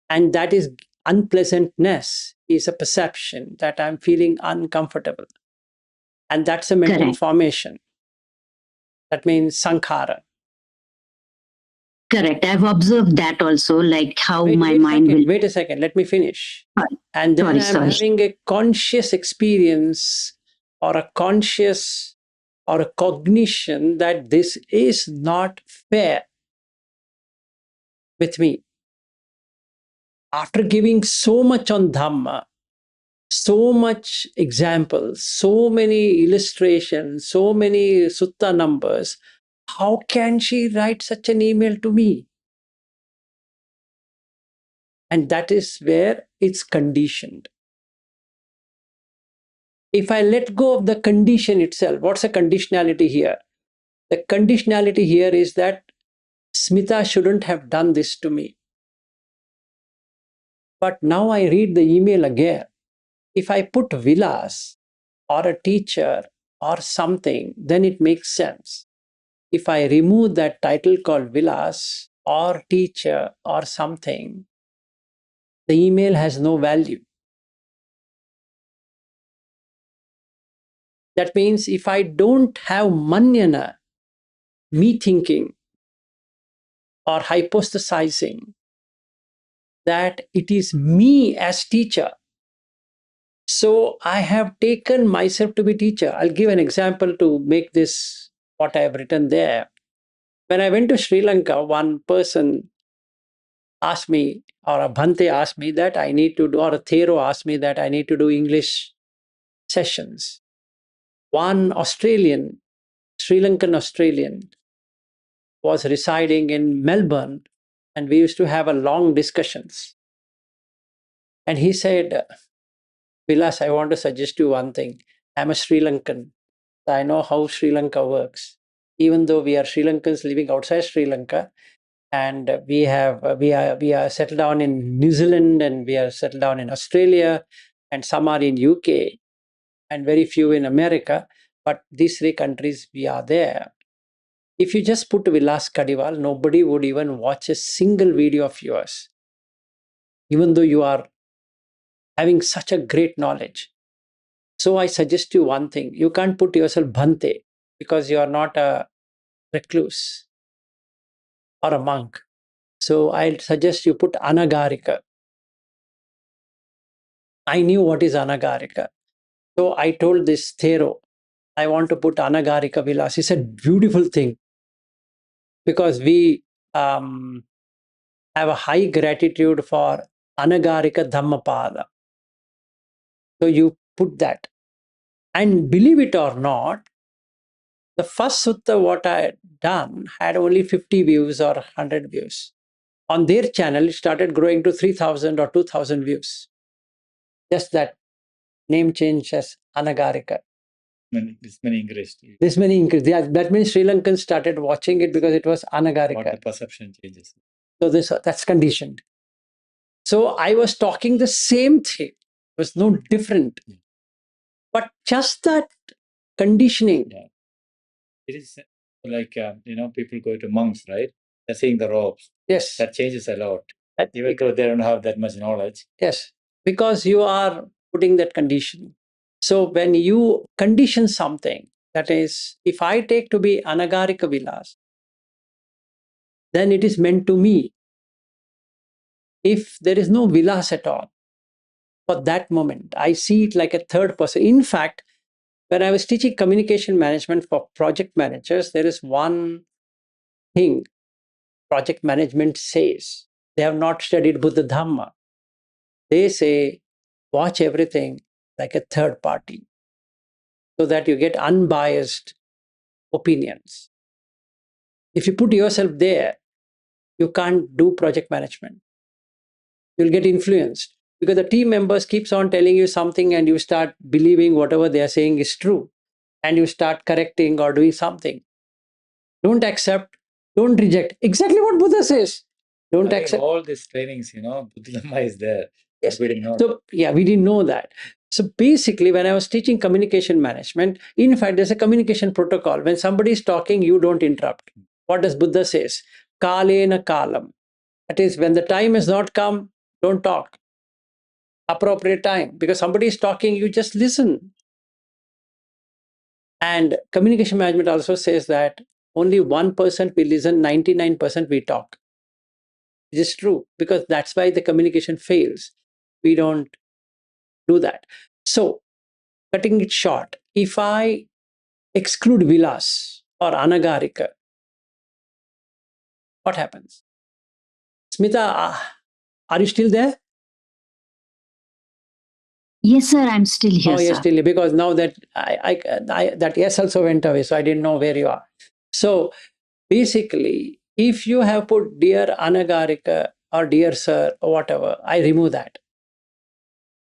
And that is unpleasantness is a perception that I'm feeling uncomfortable. And that's a mental Correct. formation. That means sankhara. Correct. I've observed that also, like how my mind will. Wait a second, let me finish. Sorry. And then I'm Sorry. having a conscious experience or a conscious or a cognition that this is not fair with me. After giving so much on Dhamma, so much examples, so many illustrations, so many sutta numbers, how can she write such an email to me? And that is where it's conditioned. If I let go of the condition itself, what's the conditionality here? The conditionality here is that Smita shouldn't have done this to me. But now I read the email again. If I put Vilas or a teacher or something, then it makes sense. If I remove that title called Vilas or teacher or something, the email has no value. That means if I don't have manyana, me thinking, or hypothesizing that it is me as teacher. So I have taken myself to be teacher. I'll give an example to make this what I have written there. When I went to Sri Lanka, one person asked me, or a Bhante asked me that I need to do, or a Thero asked me that I need to do English sessions. One Australian, Sri Lankan Australian, was residing in Melbourne, and we used to have a long discussions. And he said, Vilas, I want to suggest you one thing. I'm a Sri Lankan. I know how Sri Lanka works. Even though we are Sri Lankans living outside Sri Lanka, and we are settled down in New Zealand, and we are settled down in Australia, and some are in UK, and very few in America. But these three countries, we are there. If you just put Vilas Kadiwal, nobody would even watch a single video of yours, even though you are having such a great knowledge. So I suggest you one thing. You can't put yourself Bhante because you are not a recluse or a monk. So I suggest you put Anagarika. I knew what is Anagarika. So I told this Thero, I want to put Anagarika Vilas. He said, beautiful thing. Because we have a high gratitude for Anagarika Dhammapada. So you put that. And believe it or not, the first sutta what I had done had only 50 views or 100 views. On their channel, it started growing to 3,000 or 2,000 views. Just that name change as Anagarika. This many increased. This many increased. That means Sri Lankans started watching it because it was Anagarika. What the perception changes. So that's conditioned. So I was talking the same thing. It was no different. But just that conditioning. Yeah. It is like, people go to monks, right? They're seeing the robes. Yes. That changes a lot. Even though they don't have that much knowledge. Yes. Because you are putting that condition. So when you condition something, that is, if I take to be Anagarika Vilas, then it is meant to me. If there is no Vilas at all, for that moment, I see it like a third person. In fact, when I was teaching communication management for project managers, there is one thing project management says. They have not studied Buddha Dhamma. They say, watch everything like a third party so that you get unbiased opinions. If you put yourself there, you can't do project management. You'll get influenced because the team members keeps on telling you something and you start believing whatever they are saying is true and you start correcting or doing something. Don't accept, don't reject. Exactly what Buddha says. Don't accept. All these trainings, Buddha Dhamma is there. Yes. We didn't know. So, yeah, we didn't know that. So basically, when I was teaching communication management, in fact, there's a communication protocol. When somebody is talking, you don't interrupt. What does Buddha says? Kalena kalam. That is, when the time has not come, don't talk. Appropriate time. Because somebody is talking, you just listen. And communication management also says that only 1% we listen, 99% we talk. It is true because that's why the communication fails. We don't do that. So, cutting it short, if I exclude Vilas or Anagarika, what happens? Smita, are you still there? Yes, sir, I'm still here, Oh, you're sir. still here because now that that yes also went away, so I didn't know where you are. So basically, if you have put dear Anagarika or dear sir or whatever, I remove that.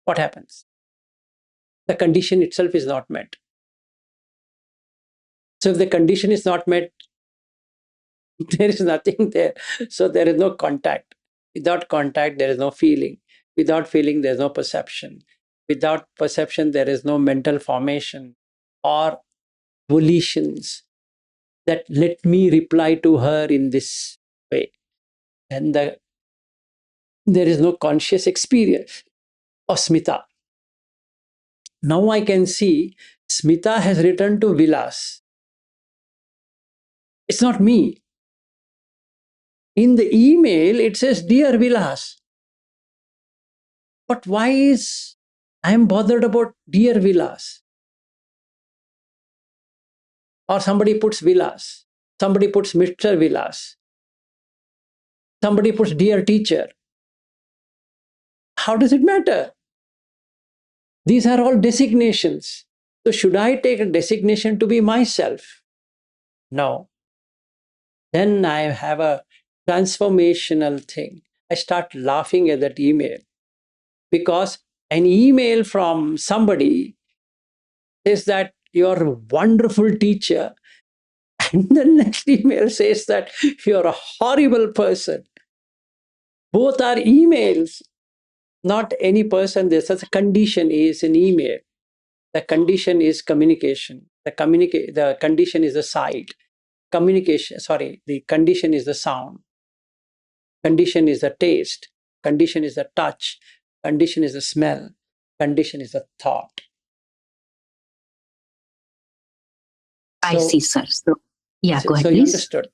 What happens? The condition itself is not met. So if the condition is not met, there is nothing there. So there is no contact. Without contact, there is no feeling. Without feeling, there is no perception. Without perception, there is no mental formation or volitions that let me reply to her in this way. And there is no conscious experience of Smita. Now I can see Smita has returned to Vilas. It's not me. In the email, it says, Dear Vilas. But why is I am bothered about Dear Vilas? Or somebody puts Vilas. Somebody puts Mr. Vilas. Somebody puts Dear Teacher. How does it matter? These are all designations. So should I take a designation to be myself? No. Then I have a transformational thing. I start laughing at that email because an email from somebody says that you're a wonderful teacher, and the next email says that you're a horrible person. Both are emails, not any person. There's such a condition is an email. The condition is communication. The condition is the sight. The condition is the sound. Condition is the taste. Condition is the touch. Condition is the smell. Condition is the thought. I see, sir. So, yeah, go ahead, so you please. understood.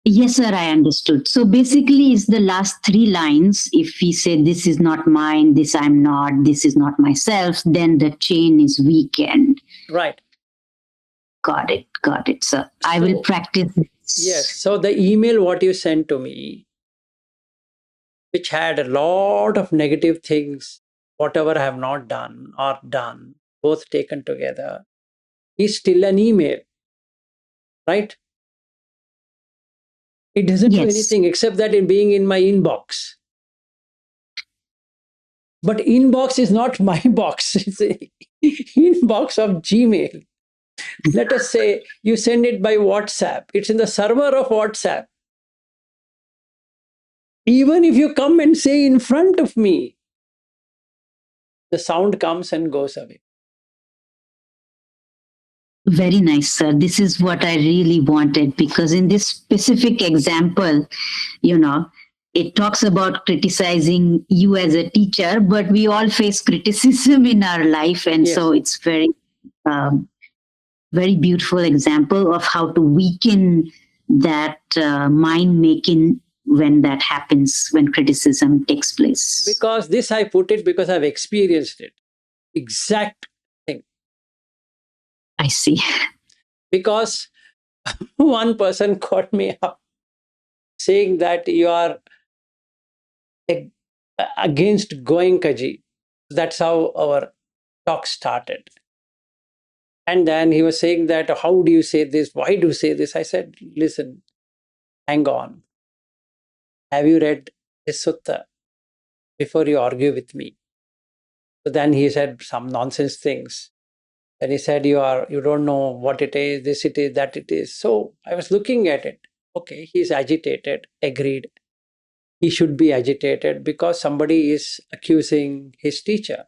Yes, sir, I understood. So basically, it's the last three lines. If we say, this is not mine, this I'm not, this is not myself, then the chain is weakened. Right. Got it, sir. I will practice this. Yes. So the email what you sent to me, which had a lot of negative things, whatever I have not done or done, both taken together, is still an email, right? It doesn't do anything except that in being in my inbox. But inbox is not my box. It's an inbox of Gmail. Let us say you send it by WhatsApp. It's in the server of WhatsApp. Even if you come and say in front of me, the sound comes and goes away. Very nice, sir. This is what I really wanted, because in this specific example, it talks about criticizing you as a teacher, but we all face criticism in our life. And so it's very, very beautiful example of how to weaken that mind making when that happens, when criticism takes place. Because this I put it because I've experienced it. Exact thing. I see. Because one person caught me up saying that you are against Goenkaji. That's how our talk started. And then he was saying that, how do you say this? Why do you say this? I said, listen, hang on. Have you read this sutta before you argue with me? So then he said some nonsense things. And he said, you don't know what it is, this it is, that it is. So I was looking at it. Okay, he's agitated, agreed. He should be agitated because somebody is accusing his teacher.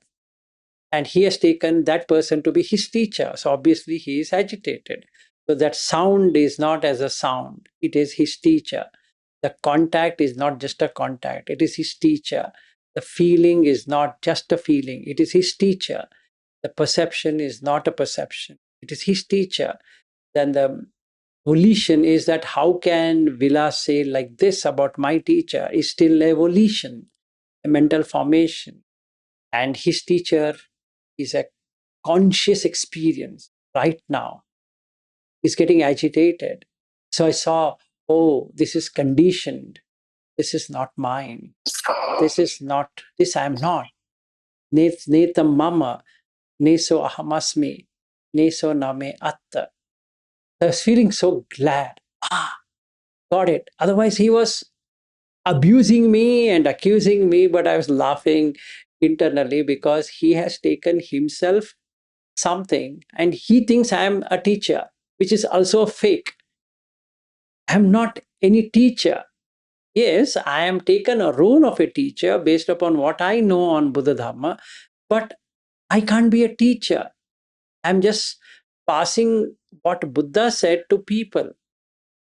And he has taken that person to be his teacher. So obviously he is agitated. So that sound is not as a sound. It is his teacher. The contact is not just a contact. It is his teacher. The feeling is not just a feeling. It is his teacher. The perception is not a perception. It is his teacher. Then the volition is that how can Vilas say like this about my teacher is still a volition, a mental formation. And his teacher is a conscious experience right now. He's getting agitated. So I saw, oh, this is conditioned. This is not mine. This I am not. Netam mama, neso ahamasmi, neso name atta. I was feeling so glad. Got it. Otherwise, he was abusing me and accusing me, but I was laughing internally because he has taken himself something and he thinks I am a teacher, which is also fake. I am not any teacher. Yes, I am taken a role of a teacher based upon what I know on Buddha Dhamma, but I can't be a teacher. I'm just passing what Buddha said to people.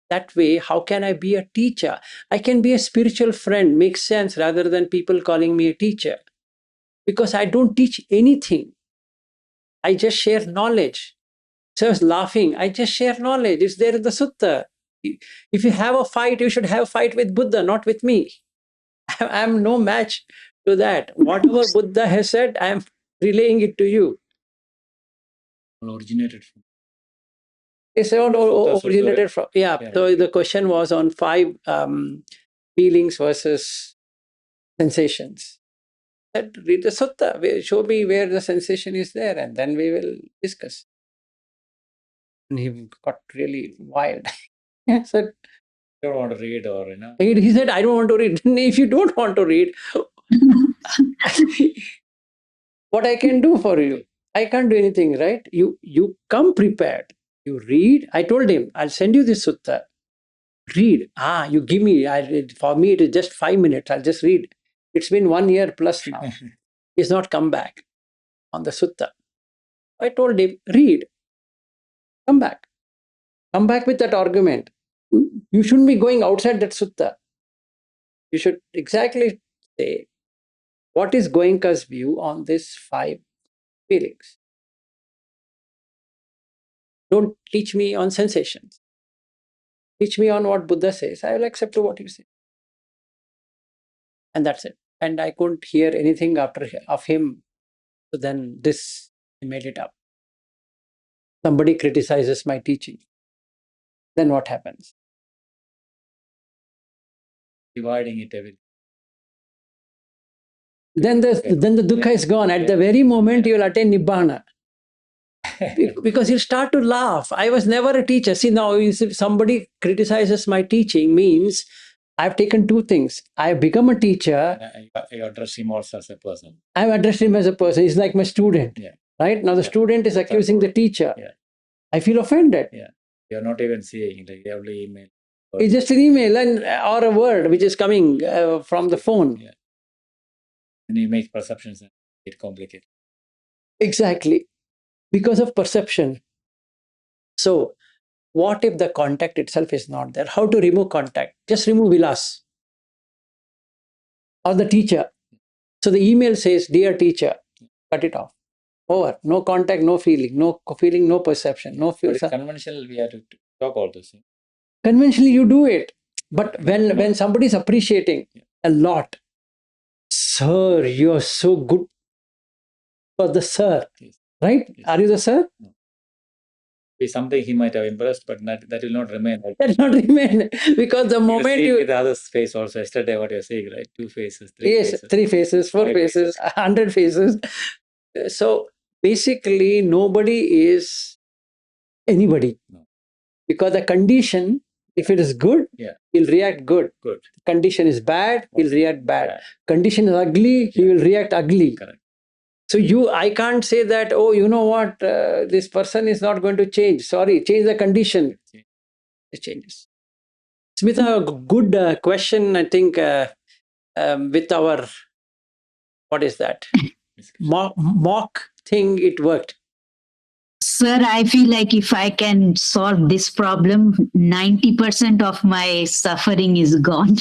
That way, how can I be a teacher? I can be a spiritual friend, makes sense, rather than people calling me a teacher. Because I don't teach anything. I just share knowledge. So I was laughing. I just share knowledge. It's there in the sutta. If you have a fight, you should have a fight with Buddha, not with me. I'm no match to that. Whatever Buddha has said, I'm relaying it to you. Originated from. It's originated from, yeah. So the question was on 5 feelings versus sensations. I said, read the sutta, show me where the sensation is there, and then we will discuss. And he got really wild. I said, You don't want to read, or he said, I don't want to read. If you don't want to read, what I can do for you? I can't do anything, right? You come prepared. You read. I told him, I'll send you this sutta. Read. You give me. For me, it is just 5 minutes. I'll just read. It's been 1 year plus now. He's not come back on the sutta. I told him, read. Come back. Come back with that argument. You shouldn't be going outside that sutta. You should exactly say, what is Goenka's view on these 5 feelings? Don't teach me on sensations. Teach me on what Buddha says. I will accept what you say. And that's it. And I couldn't hear anything after of him. So then this, I made it up. Somebody criticizes my teaching. Then what happens? Dividing it every. Then the dukkha is gone. At the very moment you will attain nibbana. Because you'll start to laugh. I was never a teacher. See, now if somebody criticizes my teaching, means I've taken 2 things. I've become a teacher. You address him also as a person. I've addressed him as a person. He's like my student. Yeah. Right? Now the student is accusing the teacher. Yeah. I feel offended. Yeah. You're not even seeing like every email. It's just an email or a word which is coming from the phone. Yeah. And you make perceptions and it complicated. Exactly. Because of perception. So, what if the contact itself is not there? How to remove contact? Just remove vilas or the teacher. So the email says, dear teacher, cut it off. Over. No contact, no feeling, no perception, no feel. But it's conventional, we have to talk all this. Conventionally, you do it. But when somebody is appreciating a lot, sir, you are so good for the sir. Yes. Right? Yes. Are you the sir? No. Be something he might have impressed, but that will not remain. That will not remain. Because the moment you the other face also, yesterday what you're saying, right? 2 faces, 3 faces. 3 faces, 4 faces, 100 faces. So basically, nobody is anybody. No. Because the condition, if it is good, he'll react good. Good. Condition is bad, he'll react bad. Condition is ugly, he will react ugly. Correct. So I can't say that, oh, you know what, this person is not going to change. Sorry, change the condition. It changes. Smita, a good question, I think, with our, what is that? Mock thing, it worked. Sir, I feel like if I can solve this problem, 90% of my suffering is gone.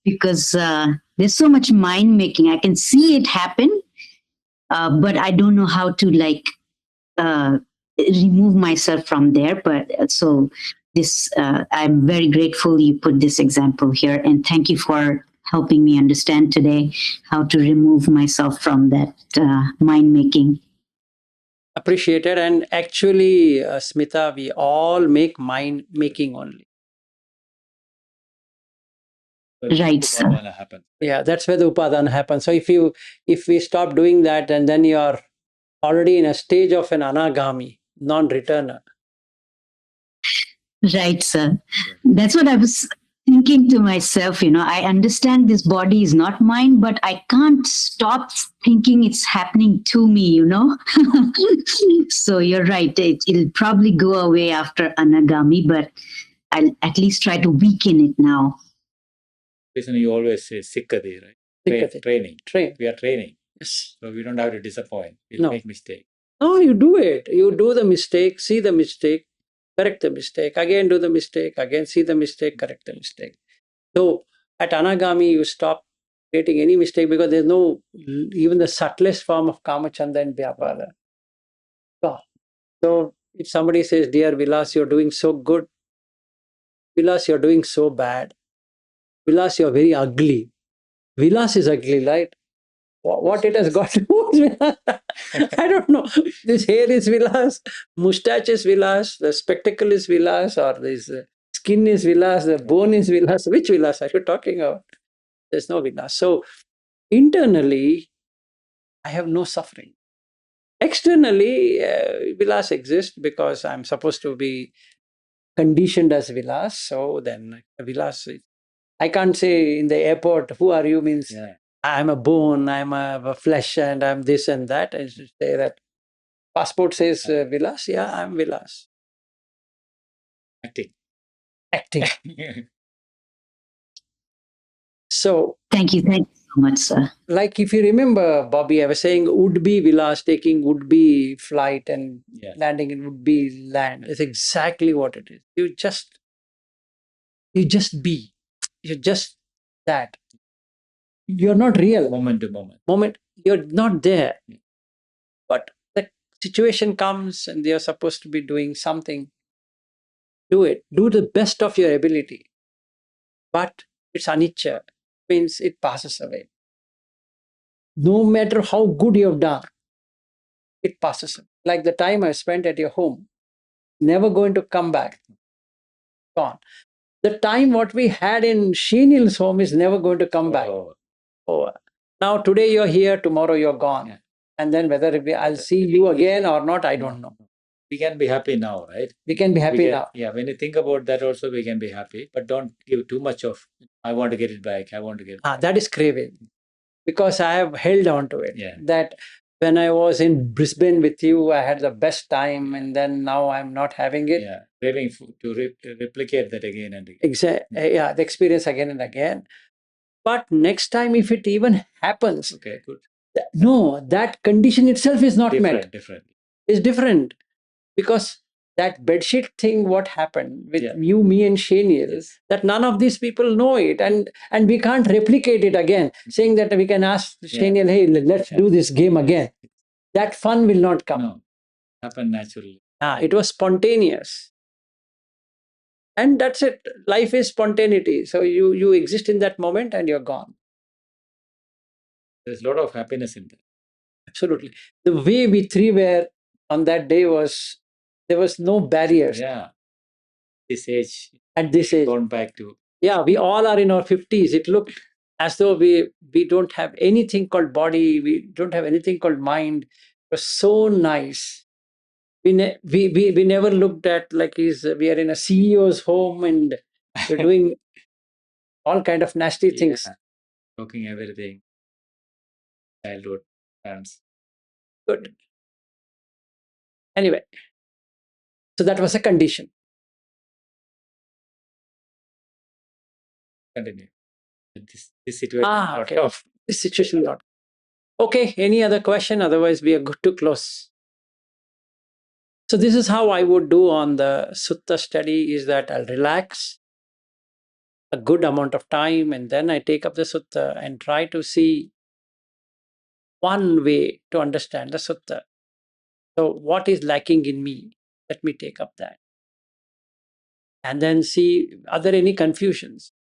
Because there's so much mind making. I can see it happen, but I don't know how to remove myself from there. But so this, I'm very grateful you put this example here, and thank you for helping me understand today how to remove myself from that mind making. Appreciated. And actually, Smita, we all make mind making only. Right, sir. Yeah, that's where the upadana happens. So if we stop doing that, and then you are already in a stage of an anagami, non-returner. Right, sir. That's what I was thinking to myself. I understand this body is not mine, but I can't stop thinking it's happening to me, So you're right. It'll probably go away after anagami, but I'll at least try to weaken it now. Reason you always say sikkadi, right? Training. We are training. Yes. So we don't have to disappoint. We'll make mistake. No, you do it. You do the mistake, see the mistake, correct the mistake, again do the mistake, again see the mistake, correct the mistake. So at anagami, you stop creating any mistake because there's no, even the subtlest form of kamachanda and vyapada. So if somebody says, dear Vilas, you're doing so good, Vilas, you're doing so bad. Vilas, you're very ugly. Vilas is ugly, right? What it has got to do with Vilas? I don't know. This hair is Vilas, mustache is Vilas, the spectacle is Vilas, or this skin is Vilas, the bone is Vilas. Which Vilas are you talking about? There's no Vilas. So internally, I have no suffering. Externally, Vilas exists because I'm supposed to be conditioned as Vilas. So then Vilas, I can't say in the airport, who are you means I'm a bone, I'm a flesh, and I'm this and that. I should say that passport says Vilas. Yeah, I'm Vilas. Acting. Acting. So, Thank you so much, sir. like if you remember, Bobby, I was saying would be Vilas taking would be flight and landing in would be land. It's exactly what it is. You just be. You're just that. You're not real. Moment to moment. Moment, you're not there. But the situation comes and you're supposed to be doing something. Do it. Do the best of your ability. But it's anicca, means it passes away. No matter how good you have done, it passes away. Like the time I spent at your home, never going to come back. Gone. The time what we had in Shenil's home is never going to come back. Over. Now today you're here, tomorrow you're gone. Yeah. And then whether I'll see you again or not, I don't know. We can be happy now, right? We can be happy now. Yeah, when you think about that also, we can be happy. But don't give too much of, I want to get it back, I want to get it back. That is craving. Because I have held on to it. Yeah. That when I was in Brisbane with you, I had the best time, and then now I'm not having it. Yeah, craving to replicate that again and again. Exactly. Yeah, the experience again and again. But next time, if it even happens, okay, good. No, that condition itself is not met. Different. It's different because that bedsheet thing, what happened with you, me, and Shaniel, that none of these people know it, and we can't replicate it again. Saying that we can ask Shaniel, hey, let's do this game again. That fun will not come. No, happen naturally. It was spontaneous. And that's it. Life is spontaneity. So you exist in that moment and you're gone. There's a lot of happiness in that. Absolutely. The way we three were on that day was, there was no barriers. Yeah. This age. At this age. Gone back to. Yeah, we all are in our 50s. It looked as though we don't have anything called body. We don't have anything called mind. It was so nice. We never looked at like we are in a CEO's home and we're doing all kind of nasty things. Talking everything. Childhood plans. Good. Anyway, so that was a condition. Continue. This situation. Okay. This situation not. Okay. Any other question? Otherwise, we are good to close. So this is how I would do on the Sutta study, is that I'll relax a good amount of time and then I take up the Sutta and try to see one way to understand the Sutta. So what is lacking in me? Let me take up that. And then see, are there any confusions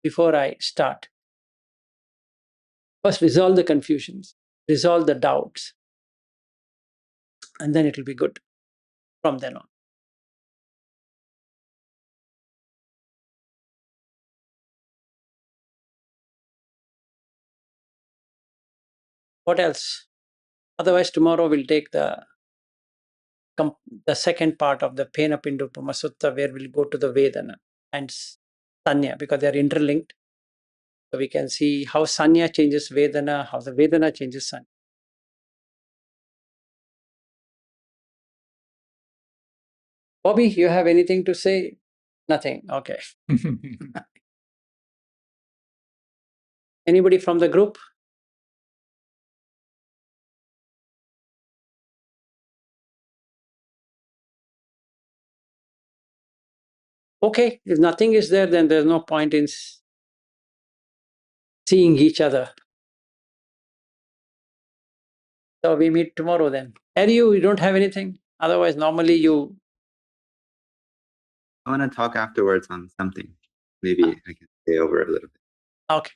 before I start? First, resolve the confusions, resolve the doubts, and then it will be good from then on. What else? Otherwise, tomorrow we'll take the second part of the Pena Pindupama Sutta, where we'll go to the Vedana and Sanya, because they are interlinked. So we can see how Sanya changes Vedana, how the Vedana changes Sanya. Bobby, you have anything to say? Nothing. Okay. Anybody from the group? Okay, if nothing is there, then there's no point in seeing each other. So we meet tomorrow then. Harry, you don't have anything? Otherwise, normally you... I want to talk afterwards on something. Maybe I can stay over a little bit. Okay.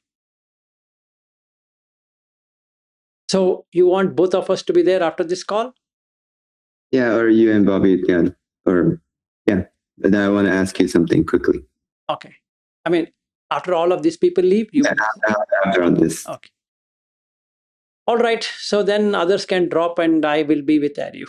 So you want both of us to be there after this call? Yeah, or you and Bobby can, or yeah. But I want to ask you something quickly. Okay. I mean, after all of these people leave, you. Yeah, after on this. Okay. All right. So then others can drop and I will be with Aryu.